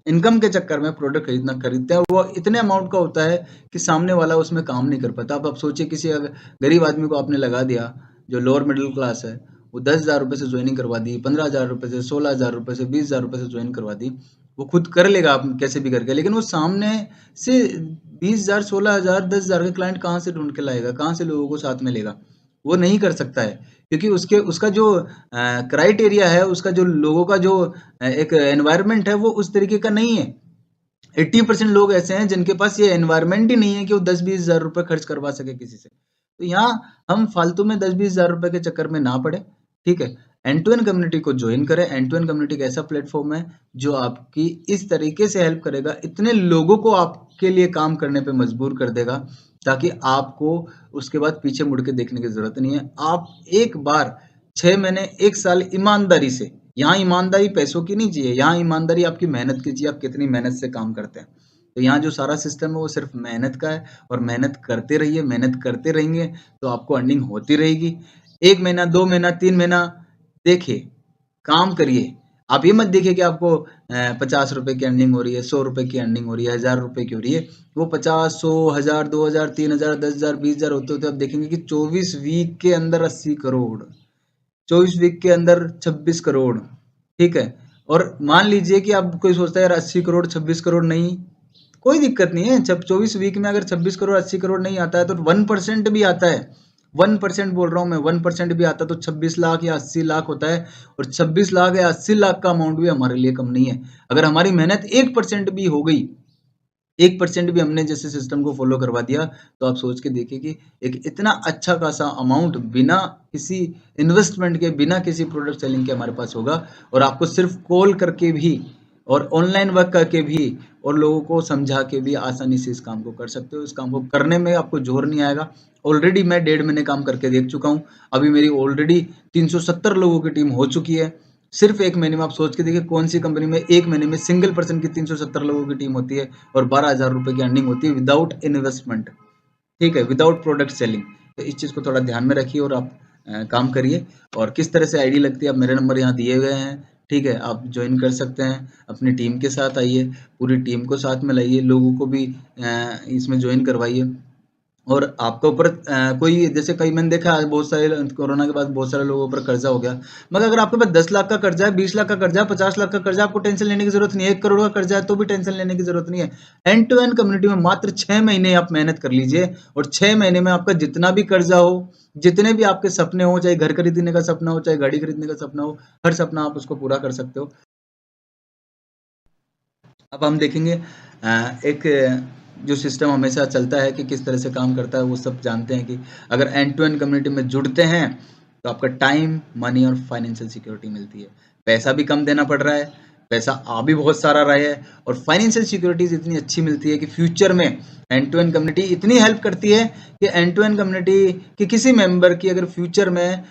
इनकम के चक्कर में प्रोडक्ट खरीदते हैं, वो इतने अमाउंट का होता है कि सामने वाला उसमें काम नहीं कर पाता। अब आप सोचिए, किसी गरीब आदमी को आपने लगा दिया जो लोअर मिडिल क्लास है, वो 10,000 रुपये से ज्वाइनिंग करवा दी, 15,000 रुपये से, 16,000 रुपये से, 20,000 रुपये से ज्वाइन करवा दी, वो खुद कर लेगा आप कैसे भी करके, लेकिन वो सामने से 20,000, 16,000, 10,000 के क्लाइंट कहाँ से ढूंढ के लाएगा, कहाँ से लोगों को साथ में लेगा? वो नहीं कर सकता है, क्योंकि उसका जो क्राइटेरिया है, उसका जो लोगों का जो एक एनवायरनमेंट है, वो उस तरीके का नहीं है। 80% लोग ऐसे हैं जिनके पास ये एनवायरनमेंट ही नहीं है कि वो 10-20 हजार रुपए खर्च करवा सके किसी से। तो यहाँ हम फालतू में 10-20 हजार रुपए के चक्कर में ना पड़े, ठीक है। एंड टू एंड कम्युनिटी को ज्वाइन करें। एंड टू एंड कम्युनिटी एक ऐसा प्लेटफॉर्म है जो आपकी इस तरीके से हेल्प करेगा, इतने लोगों को आपके लिए काम करने पे मजबूर कर देगा, ताकि आपको उसके बाद पीछे मुड़ के देखने की जरूरत नहीं है। आप एक बार 6 महीने 1 साल ईमानदारी से, यहाँ ईमानदारी पैसों की नहीं चाहिए, यहाँ ईमानदारी आपकी मेहनत की चाहिए, आप कितनी मेहनत से काम करते हैं। तो यहाँ जो सारा सिस्टम है वो सिर्फ मेहनत का है, और मेहनत करते रहिए, मेहनत करते रहेंगे तो आपको अर्निंग होती रहेगी। 1 महीना, 2 महीना, 3 महीना देखिए, काम करिए। आप ये मत देखिए कि आपको 50 रुपए की अर्निंग हो रही है, 100 रुपए की अर्निंग हो रही है, 1,000 रुपए की हो रही है। वो 50, 100, 1,000, 2,000, 3,000, 10,000, 20,000 होते होते आप देखेंगे कि 24 वीक के अंदर 80 करोड़, 24 वीक के अंदर 26 करोड़, ठीक है। और मान लीजिए कि आप कोई सोचता है यार 80 करोड़ 26 करोड़ नहीं, कोई दिक्कत नहीं है। जब 24 वीक में अगर 26 करोड़ 80 करोड़ नहीं आता है तो 1% भी आता है, 1% बोल रहा हूँ मैं, 1% भी आता तो 26 लाख या 80 लाख होता है। और 26 लाख या 80 लाख का अमाउंट भी हमारे लिए कम नहीं है। अगर हमारी मेहनत 1% भी हो गई, 1% भी हमने जैसे सिस्टम को फॉलो करवा दिया, तो आप सोच के देखिए कि एक इतना अच्छा खासा अमाउंट बिना किसी इन्वेस्टमेंट के, बिना किसी प्रोडक्ट सेलिंग के हमारे पास होगा। और आपको सिर्फ कॉल करके भी और ऑनलाइन वर्क करके भी और लोगों को समझा के भी आसानी से इस काम को कर सकते हो। इस काम को करने में आपको जोर नहीं आएगा। ऑलरेडी मैं 1.5 महीने काम करके देख चुका हूँ। अभी मेरी ऑलरेडी 370 लोगों की टीम हो चुकी है। सिर्फ 1 महीने में आप सोच के देखिए, कौन सी कंपनी में 1 महीने में सिंगल पर्सन की 370 लोगों की टीम होती है और 12,000 रुपए की अर्निंग होती है विदाउट इन्वेस्टमेंट, ठीक है, विदाउट प्रोडक्ट सेलिंग। तो इस चीज़ को थोड़ा ध्यान में रखिए और आप काम करिए। और किस तरह से आईडी लगती है, आप मेरे नंबर यहाँ दिए गए हैं, ठीक है, आप ज्वाइन कर सकते हैं। अपनी टीम के साथ आइए, पूरी टीम को साथ में लाइए, लोगों को भी इसमें ज्वाइन करवाइए। और आपके ऊपर कोई, जैसे कई मैंने देखा है बहुत सारे कोरोना के बाद बहुत सारे लोगों पर कर्जा हो गया, मगर अगर आपके पास 10 लाख का कर्जा है, 20 लाख का कर्जा है, 50 लाख का कर्जा है, आपको टेंशन लेने की जरूरत नहीं है। 1 करोड़ का कर्जा है तो भी टेंशन लेने की जरूरत नहीं है। एंड टू एंड कम्युनिटी में मात्र 6 महीने आप मेहनत कर लीजिए, और 6 महीने में आपका जितना भी कर्जा हो, जितने भी आपके सपने हो, चाहे घर खरीदने का सपना हो, चाहे गाड़ी खरीदने का सपना हो, हर सपना आप उसको पूरा कर सकते हो। अब हम देखेंगे एक जो सिस्टम हमेशा चलता है कि किस तरह से काम करता है, वो सब जानते हैं कि अगर एंड टू एंड कम्युनिटी में जुड़ते हैं तो आपका टाइम, मनी और फाइनेंशियल सिक्योरिटी मिलती है। पैसा भी कम देना पड़ रहा है, पैसा आ भी बहुत सारा रहा है, और फाइनेंशियल सिक्योरिटीज इतनी अच्छी मिलती है कि फ्यूचर में एंड टू एंड कम्युनिटी इतनी हेल्प करती है कि एंड टू एंड कम्युनिटी की किसी मेंबर की अगर फ्यूचर में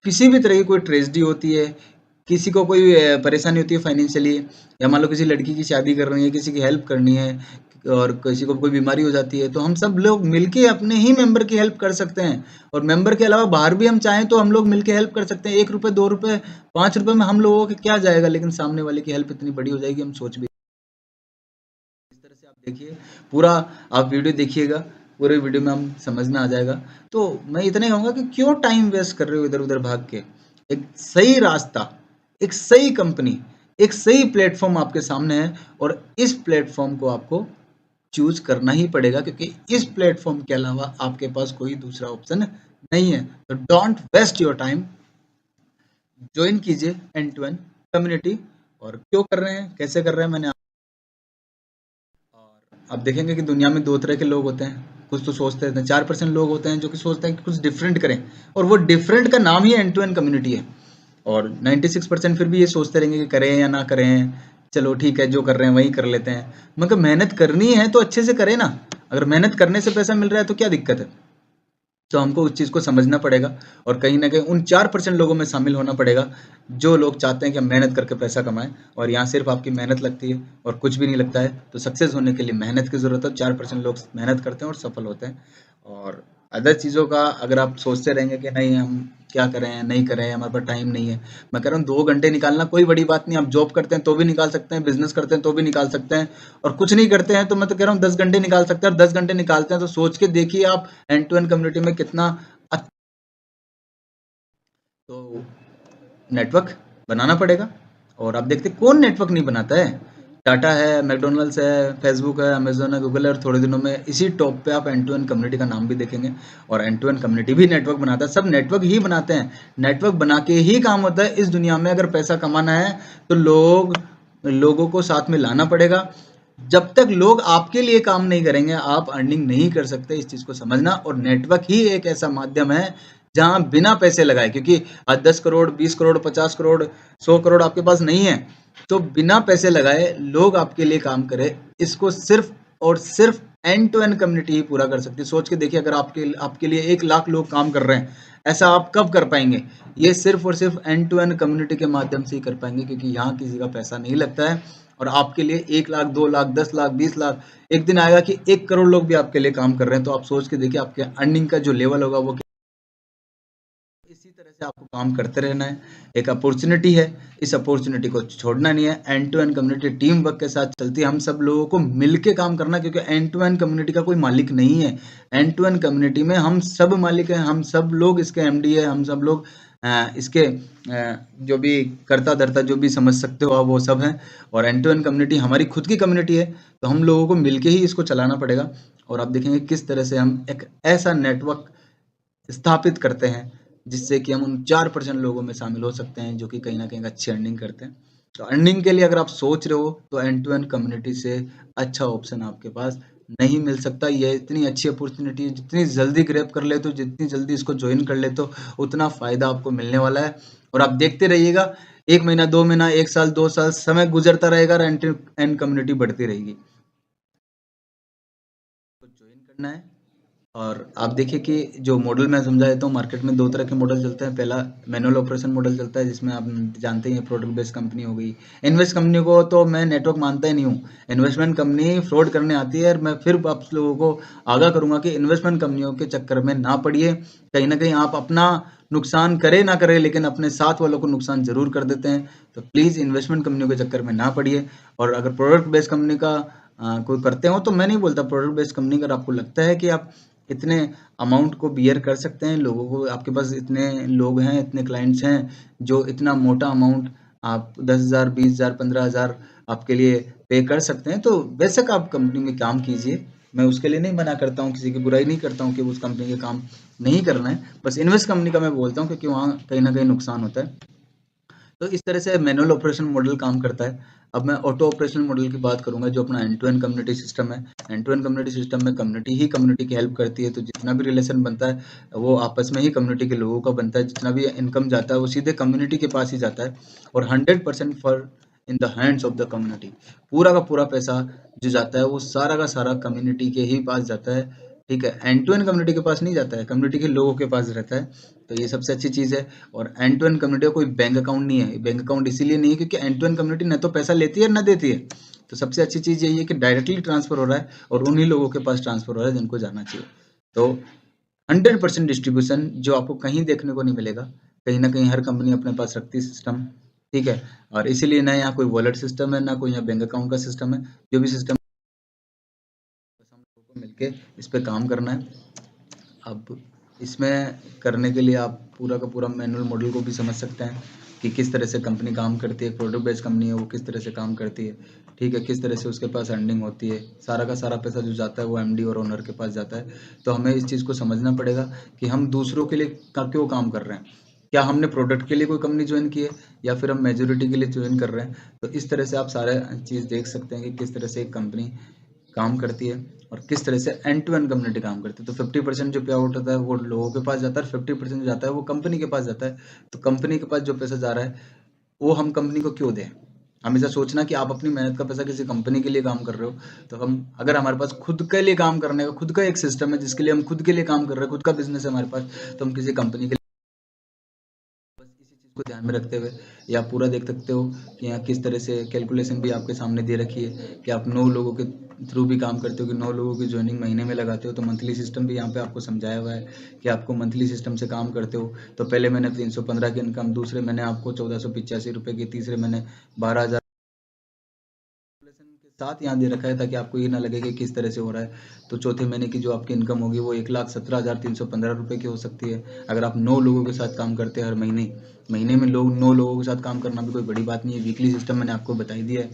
किसी भी तरह की कोई ट्रेजेडी होती है, किसी को कोई परेशानी होती है फाइनेंशियली, या मान लो किसी लड़की की शादी करनी है, किसी की हेल्प करनी है, और किसी को कोई बीमारी हो जाती है, तो हम सब लोग मिलके अपने ही मेंबर की हेल्प कर सकते हैं। और मेंबर के अलावा बाहर भी हम चाहें तो हम लोग मिलके हेल्प कर सकते हैं। 1 रुपये, 2 रुपये, 5 रुपये में हम लोगों के क्या जाएगा, लेकिन सामने वाले की हेल्प इतनी बड़ी हो जाएगी, हम सोच भी। इस तरह से आप देखिए, पूरा आप वीडियो देखिएगा, पूरे वीडियो में हम समझ में आ जाएगा। तो मैं इतना ही कहूँगा कि क्यों टाइम वेस्ट कर रहे हो इधर उधर भाग के। एक सही रास्ता, एक सही कंपनी, एक सही प्लेटफॉर्म आपके सामने है, और इस प्लेटफॉर्म को आपको चूज करना ही पड़ेगा, क्योंकि इस प्लेटफॉर्म के अलावा आपके पास कोई दूसरा ऑप्शन नहीं है। तो don't waste your time, join कीजिए एंड टू एंड कम्युनिटी। और क्यों कर रहे हैं, कैसे कर रहे हैं, मैंने आप देखेंगे कि दुनिया में 2 तरह के लोग होते हैं। कुछ तो सोचते हैं, 4% लोग होते हैं जो कि सोचते हैं कि कुछ डिफरेंट करें, और वो डिफरेंट का नाम ही एंड टू एंड कम्युनिटी है। और 96% फिर भी ये सोचते रहेंगे कि करें या ना करें, चलो ठीक है जो कर रहे हैं वही कर लेते हैं। मगर मेहनत करनी है तो अच्छे से करें ना। अगर मेहनत करने से पैसा मिल रहा है तो क्या दिक्कत है। तो हमको उस चीज़ को समझना पड़ेगा, और कहीं ना कहीं उन 4% लोगों में शामिल होना पड़ेगा जो लोग चाहते हैं कि हम मेहनत करके पैसा कमाएं। और यहाँ सिर्फ आपकी मेहनत लगती है और कुछ भी नहीं लगता है। तो सक्सेस होने के लिए मेहनत की ज़रूरत है। 4% लोग मेहनत करते हैं और सफल होते हैं। और अदर चीज़ों का अगर आप सोचते रहेंगे कि नहीं हम क्या करें नहीं करें, हमारे पास टाइम नहीं है, मैं कह रहा हूँ 2 घंटे निकालना कोई बड़ी बात नहीं। आप जॉब करते हैं तो भी निकाल सकते हैं, बिजनेस करते हैं तो भी निकाल सकते हैं, और कुछ नहीं करते हैं तो मैं तो कह रहा हूँ 10 घंटे निकाल सकते हैं। और 10 घंटे निकालते हैं तो सोच के देखिए आप एंड टू एंड कम्युनिटी में कितना तो नेटवर्क बनाना पड़ेगा। और आप देखते कौन नेटवर्क नहीं बनाता है। टाटा है, मैकडोनल्ड्स है, फेसबुक है, अमेजोन है, गूगल है, और थोड़े दिनों में इसी टॉप पे आप एंड टू एंड कम्युनिटी का नाम भी देखेंगे। और एंड टू एंड कम्युनिटी भी नेटवर्क बनाता है, सब नेटवर्क ही बनाते हैं। नेटवर्क बना के ही काम होता है इस दुनिया में। अगर पैसा कमाना है तो लोगों को साथ में लाना पड़ेगा। जब तक लोग आपके लिए काम नहीं करेंगे आप अर्निंग नहीं कर सकते, इस चीज को समझना। और नेटवर्क ही एक ऐसा माध्यम है जहां बिना पैसे लगाए, क्योंकि आज 10 करोड़, 20 करोड़, 50 करोड़, 100 करोड़ आपके पास नहीं है, तो बिना पैसे लगाए लोग आपके लिए काम करे, इसको सिर्फ और सिर्फ एंड टू एंड कम्युनिटी ही पूरा कर सकती है। सोच के देखिए, अगर आपके आपके लिए 1 लाख लोग काम कर रहे हैं, ऐसा आप कब कर पाएंगे? ये सिर्फ और सिर्फ एंड टू एंड कम्युनिटी के माध्यम से ही कर पाएंगे, क्योंकि यहाँ किसी का पैसा नहीं लगता है। और आपके लिए 1 लाख, 2 लाख, 10 लाख, 20 लाख, एक दिन आएगा कि 1 करोड़ लोग भी आपके लिए काम कर रहे हैं, तो आप सोच के देखिए आपके अर्निंग का जो लेवल होगा वो। इसी तरह से आपको काम करते रहना है। एक अपॉर्चुनिटी है, इस अपॉर्चुनिटी को छोड़ना नहीं है। End to end community team work के साथ चलती है, हम सब लोगों को मिलके काम करना, क्योंकि एंड टू एंड कम्युनिटी का कोई मालिक नहीं है। एंड टू एंड कम्युनिटी में हम सब मालिक हैं, हम सब लोग इसके एमडी है, हम सब लोग इसके जो भी करता धरता जो भी समझ सकते हो आप वो सब हैं। और एंड टू एंड कम्युनिटी हमारी खुद की कम्युनिटी है, तो हम लोगों को मिलके ही इसको चलाना पड़ेगा। और आप देखेंगे किस तरह से हम एक ऐसा नेटवर्क स्थापित करते हैं जिससे कि हम उन 4% लोगों में शामिल हो सकते हैं जो कि कहीं ना कहीं अच्छी अर्निंग करते हैं। तो अर्निंग के लिए अगर आप सोच रहे हो तो एंड टू एंड कम्युनिटी से अच्छा ऑप्शन आपके पास नहीं मिल सकता। ये इतनी अच्छी अपॉर्चुनिटी है, जितनी जल्दी ग्रैब कर ले तो जितनी जल्दी इसको ज्वाइन कर ले तो उतना फायदा आपको मिलने वाला है। और आप देखते रहिएगा, 1 महीना, 2 महीना, 1 साल, 2 साल समय गुजरता रहेगा और एंड टू एंड कम्युनिटी बढ़ती रहेगी। तो ज्वाइन करना है। और आप देखिए कि जो मॉडल मैं समझा देता हूँ, मार्केट में 2 तरह के मॉडल चलते हैं। पहला मैनुअल ऑपरेशन मॉडल चलता है, जिसमें आप जानते ही हैं प्रोडक्ट बेस्ड कंपनी हो गई। इन्वेस्ट कंपनी को तो मैं नेटवर्क मानता ही नहीं हूँ। इन्वेस्टमेंट कंपनी फ्रॉड करने आती है, और मैं फिर आप लोगों को आगाह करूंगा कि इन्वेस्टमेंट कंपनियों के चक्कर में ना पड़िए। कहीं ना कहीं आप अपना नुकसान करे ना करे, लेकिन अपने साथ वालों को नुकसान जरूर कर देते हैं। तो प्लीज़ इन्वेस्टमेंट कंपनियों के चक्कर में ना पड़िए। और अगर प्रोडक्ट बेस्ड कंपनी का कोई करते हो, तो मैं नहीं बोलता प्रोडक्ट बेस्ड कंपनी, अगर आपको लगता है कि आप इतने अमाउंट को बियर कर सकते हैं, लोगों को आपके पास इतने लोग हैं, इतने क्लाइंट्स हैं जो इतना मोटा अमाउंट आप 10,000, 20,000, 15,000 आपके लिए पे कर सकते हैं, तो बेशक आप कंपनी में काम कीजिए। मैं उसके लिए नहीं मना करता हूँ, किसी की बुराई नहीं करता हूँ कि उस कंपनी के काम नहीं करना है। बस इन्वेस्ट कंपनी का मैं बोलता हूँ, क्योंकि वहाँ कहीं ना कहीं नुकसान होता है। तो इस तरह से मैनुअल ऑपरेशन मॉडल काम करता है। अब मैं ऑटो ऑपरेशन मॉडल की बात करूंगा, जो अपना end to end community system है। End to end community system में कम्युनिटी ही कम्युनिटी की हेल्प करती है, तो जितना भी रिलेशन बनता है वो आपस में ही कम्युनिटी के लोगों का बनता है। जितना भी इनकम जाता है वो सीधे कम्युनिटी के पास ही जाता है, और 100% for in the hands of the community. पूरा का पूरा पैसा जो जाता है वो सारा का सारा कम्युनिटी के ही पास जाता है। ठीक है, एंड टू एंड कम्युनिटी के पास नहीं जाता है, कम्युनिटी के लोगों के पास रहता है। तो ये सबसे अच्छी चीज़ है। और एंड टू एंड कम्युनिटी का कोई बैंक अकाउंट नहीं है। बैंक अकाउंट इसीलिए नहीं है क्योंकि एंड टू एंड कम्युनिटी न तो पैसा लेती है न देती है। तो सबसे अच्छी चीज़ यही है कि डायरेक्टली ट्रांसफर हो रहा है, और उन्हीं लोगों के पास ट्रांसफर हो रहा है जिनको जाना चाहिए। तो 100% डिस्ट्रीब्यूशन जो आपको कहीं देखने को नहीं मिलेगा। कहीं ना कहीं हर कंपनी अपने पास रखती है सिस्टम। ठीक है, और इसीलिए ना यहाँ कोई वॉलेट सिस्टम है, ना कोई यहाँ बैंक अकाउंट का सिस्टम है। जो भी सिस्टम, बस हम लोगों को मिलके इस पे काम करना है। अब इसमें करने के लिए आप पूरा का पूरा मैनुअल मॉडल को भी समझ सकते हैं कि किस तरह से कंपनी काम करती है। प्रोडक्ट बेस्ड कंपनी है वो किस तरह से काम करती है। ठीक है, किस तरह से उसके पास अर्निंग होती है। सारा का सारा पैसा जो जाता है वो एमडी और ओनर के पास जाता है। तो हमें इस चीज़ को समझना पड़ेगा कि हम दूसरों के लिए क्यों काम कर रहे हैं। क्या हमने प्रोडक्ट के लिए कोई कंपनी ज्वाइन की है, या फिर हम मेजोरिटी के लिए ज्वाइन कर रहे हैं। तो इस तरह से आप सारे चीज़ देख सकते हैं कि किस तरह से एक कंपनी काम करती है, और किस तरह से एंड टू एंड कम्युनिटी काम करती है। तो 50% जो पे आउट होता है वो लोगों के पास जाता है, 50% जो जाता है वो कंपनी के पास जाता है। तो कंपनी के पास जो पैसा जा रहा है वो हम कंपनी को क्यों दें। हमेशा सोचना कि आप अपनी मेहनत का पैसा किसी कंपनी के लिए काम कर रहे हो। तो हम, अगर हमारे पास खुद के लिए काम करने का खुद का एक सिस्टम है जिसके लिए हम खुद के लिए काम कर रहे हैं, खुद का बिजनेस है हमारे पास, तो हम किसी कंपनी के लिए को ध्यान में रखते हुए या पूरा देख सकते हो कि यहाँ किस तरह से कैलकुलेशन भी आपके सामने दे रखी है कि आप 9 लोगों के थ्रू भी काम करते हो कि 9 लोगों की ज्वाइनिंग महीने में लगाते हो, तो मंथली सिस्टम भी यहाँ पे आपको समझाया हुआ है कि आपको मंथली सिस्टम से काम करते हो तो पहले महीने 315 की इनकम, दूसरे महीने आपको 1485 रुपये की, तीसरे महीने 12,000 के साथ यहाँ दे रखा है ताकि आपको ये ना लगे कि किस तरह से हो रहा है। तो चौथे महीने की जो आपकी इनकम होगी वो 1,17,315 रुपये की हो सकती है अगर आप 9 लोगों के साथ काम करते हैं हर महीने में 9 लोगों के साथ काम करना भी कोई बड़ी बात नहीं है। वीकली सिस्टम मैंने आपको बताई दिया है।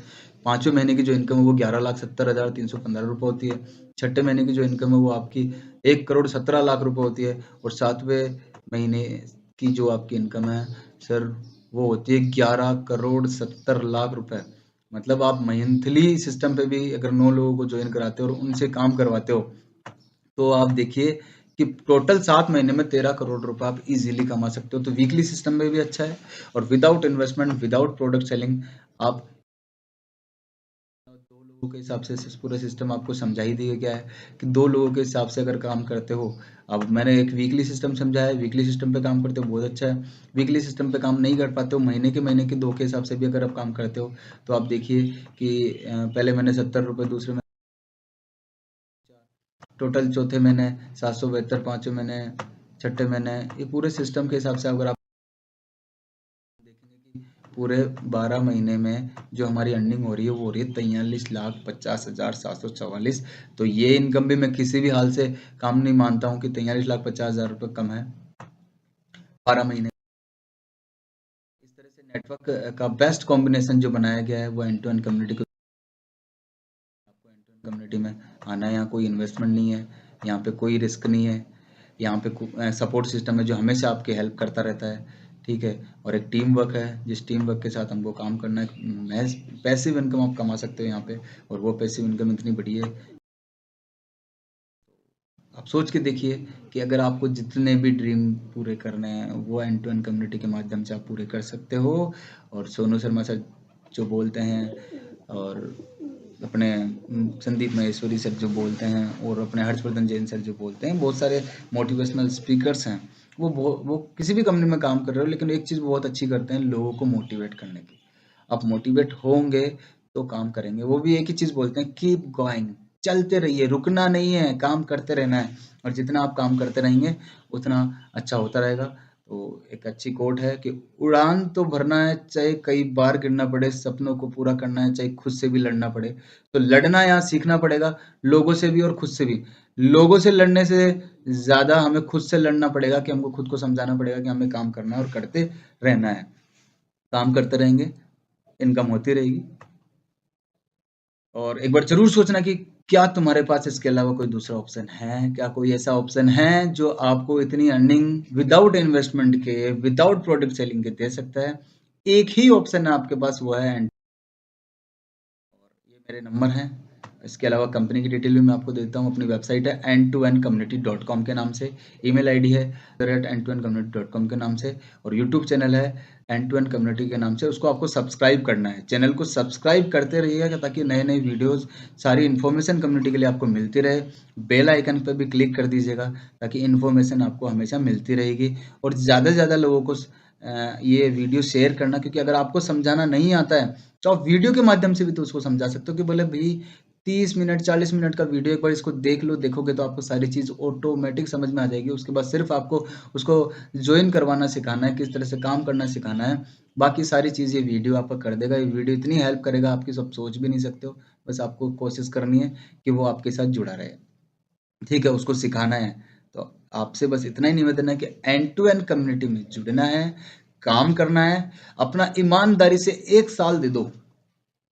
5वें महीने की जो इनकम है वो 11,70,315 रुपये होती है। 6ठे महीने की जो इनकम है वो आपकी 1,17,00,000 रुपये होती है। और 7वें महीने की जो आपकी इनकम है सर वो होती है 11,70,00,000 रुपये। मतलब आप मंथली सिस्टम पे भी अगर 9 लोगों को ज्वाइन कराते हो और उनसे काम करवाते हो तो आप देखिए कि टोटल 7 महीने में 13 करोड़ रुपए आप इजीली कमा सकते हो। तो वीकली सिस्टम में भी अच्छा है और without investment, without product selling आप 2 लोगों के हिसाब से पूरा सिस्टम आपको समझा ही दिया गया है कि 2 लोगों के हिसाब से अगर काम करते हो। अब मैंने एक वीकली सिस्टम समझाया है, वीकली सिस्टम पे काम करते हो बहुत अच्छा है। वीकली सिस्टम पे काम नहीं कर पाते हो, महीने के 2 के हिसाब से भी अगर आप काम करते हो तो आप देखिए कि पहले महीने 70 रुपये, दूसरे महीने टोटल, चौथे महीने 772, 5वें महीने, 6ठे महीने, ये पूरे सिस्टम के हिसाब से अगर आप देखेंगे कि पूरे 12 महीने में जो हमारी अर्निंग हो रही है वो हो रही है 43,50,744। तो ये इनकम भी मैं किसी भी हाल से काम नहीं मानता हूँ कि 43,50,000 रुपये कम है 12 महीने। इस तरह से नेटवर्क का बेस्ट कॉम्बिनेशन जो बनाया गया है वो एंड टू एंड कम्युनिटी को, आपको एंड टू एंड कम्युनिटी में आना है। यहाँ कोई इन्वेस्टमेंट नहीं है, यहाँ पे कोई रिस्क नहीं है, यहाँ पे सपोर्ट सिस्टम है जो हमेशा आपकी हेल्प करता रहता है, ठीक है। और एक टीम वर्क है जिस टीम वर्क के साथ हमको काम करना है। पैसिव इनकम आप कमा सकते हो यहाँ पे, और वो पैसिव इनकम इतनी बड़ी है, आप सोच के देखिए कि अगर आपको जितने भी ड्रीम पूरे करने हैं वो एंड टू एंड कम्युनिटी के माध्यम से आप पूरे कर सकते हो। और सोनू शर्मा सर जो बोलते हैं और अपने संदीप महेश्वरी सर जो बोलते हैं और अपने हर्षवर्धन जैन सर जो बोलते हैं, बहुत सारे मोटिवेशनल स्पीकर्स हैं, वो किसी भी कंपनी में काम कर रहे हो लेकिन एक चीज़ बहुत अच्छी करते हैं, लोगों को मोटिवेट करने की। आप मोटिवेट होंगे तो काम करेंगे। वो भी एक ही चीज़ बोलते हैं, कीप गोइंग, चलते रहिए, रुकना नहीं है, काम करते रहना है। और जितना आप काम करते रहेंगे उतना अच्छा होता रहेगा। तो एक अच्छी कोट है कि उड़ान तो भरना है चाहे कई बार गिरना पड़े, सपनों को पूरा करना है चाहे खुद से भी लड़ना पड़े। तो लड़ना यहाँ सीखना पड़ेगा, लोगों से भी और खुद से भी। लोगों से लड़ने से ज़्यादा हमें खुद से लड़ना पड़ेगा कि हमको खुद को समझाना पड़ेगा कि हमें काम करना है और करते रहना है। काम करते रहेंगे, इनकम होती रहेगी। और एक बार ज़रूर सोचना कि क्या तुम्हारे पास इसके अलावा कोई दूसरा ऑप्शन है? क्या कोई ऐसा ऑप्शन है जो आपको इतनी अर्निंग विदाउट इन्वेस्टमेंट के, विदाउट प्रोडक्ट सेलिंग के दे सकता है? एक ही ऑप्शन है आपके पास, वो है एंड। ये मेरे नंबर हैं। इसके अलावा कंपनी की डिटेल भी मैं आपको देता हूँ। अपनी वेबसाइट है end2endcommunity.com के नाम से, ईमेल आईडी है end2endcommunity.com के नाम से, और यूट्यूब चैनल है एंड टू एंड कम्युनिटी के नाम से। उसको आपको सब्सक्राइब करना है, चैनल को सब्सक्राइब करते रहिएगा ताकि नए नए वीडियोस, सारी इन्फॉर्मेशन कम्युनिटी के लिए आपको मिलती रहे। बेल आइकन पर भी क्लिक कर दीजिएगा ताकि इन्फॉर्मेशन आपको हमेशा मिलती रहेगी। और ज़्यादा से ज़्यादा लोगों को ये वीडियो शेयर करना, क्योंकि अगर आपको समझाना नहीं आता है तो आप वीडियो के माध्यम से भी तो उसको समझा सकते हो कि बोले भाई 30 मिनट 40 मिनट का वीडियो एक बार इसको देख लो, देखोगे तो आपको सारी चीज़ ऑटोमेटिक समझ में आ जाएगी। उसके बाद सिर्फ आपको उसको ज्वाइन करवाना सिखाना है, किस तरह से काम करना सिखाना है। बाकी सारी चीज़ ये वीडियो आपका कर देगा। ये वीडियो इतनी हेल्प करेगा आपकी, सब सोच भी नहीं सकते हो। बस आपको कोशिश करनी है कि वो आपके साथ जुड़ा रहे, ठीक है, उसको सिखाना है। तो आपसे बस इतना ही निवेदन है कि एंड टू एंड कम्युनिटी में जुड़ना है, काम करना है, अपना ईमानदारी से 1 साल दे दो।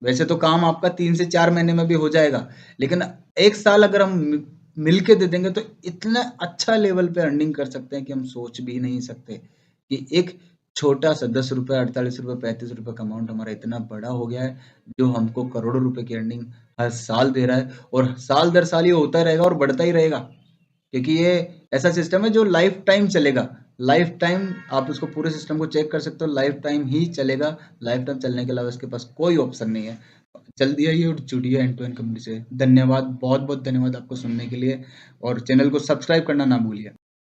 वैसे तो काम आपका 3 से 4 महीने में भी हो जाएगा, लेकिन 1 साल अगर हम मिल के दे देंगे तो इतना अच्छा लेवल पे अर्निंग कर सकते हैं कि हम सोच भी नहीं सकते कि एक छोटा सा 10 रुपये, 48 रुपये, 35 रुपये का अमाउंट हमारा इतना बड़ा हो गया है जो हमको करोड़ों रुपए की अर्निंग हर साल दे रहा है। और साल दर साल ये होता रहेगा और बढ़ता ही रहेगा, क्योंकि ये ऐसा सिस्टम है जो लाइफ टाइम चलेगा। लाइफ टाइम आप उसको पूरे सिस्टम को चेक कर सकते हो, लाइफ टाइम ही चलेगा। लाइफ टाइम चलने के अलावा इसके पास कोई ऑप्शन नहीं है। जल्दी आइए और जुड़िए एंड टू एंड कंपनी से। धन्यवाद, बहुत बहुत धन्यवाद आपको सुनने के लिए, और चैनल को सब्सक्राइब करना ना भूलिए।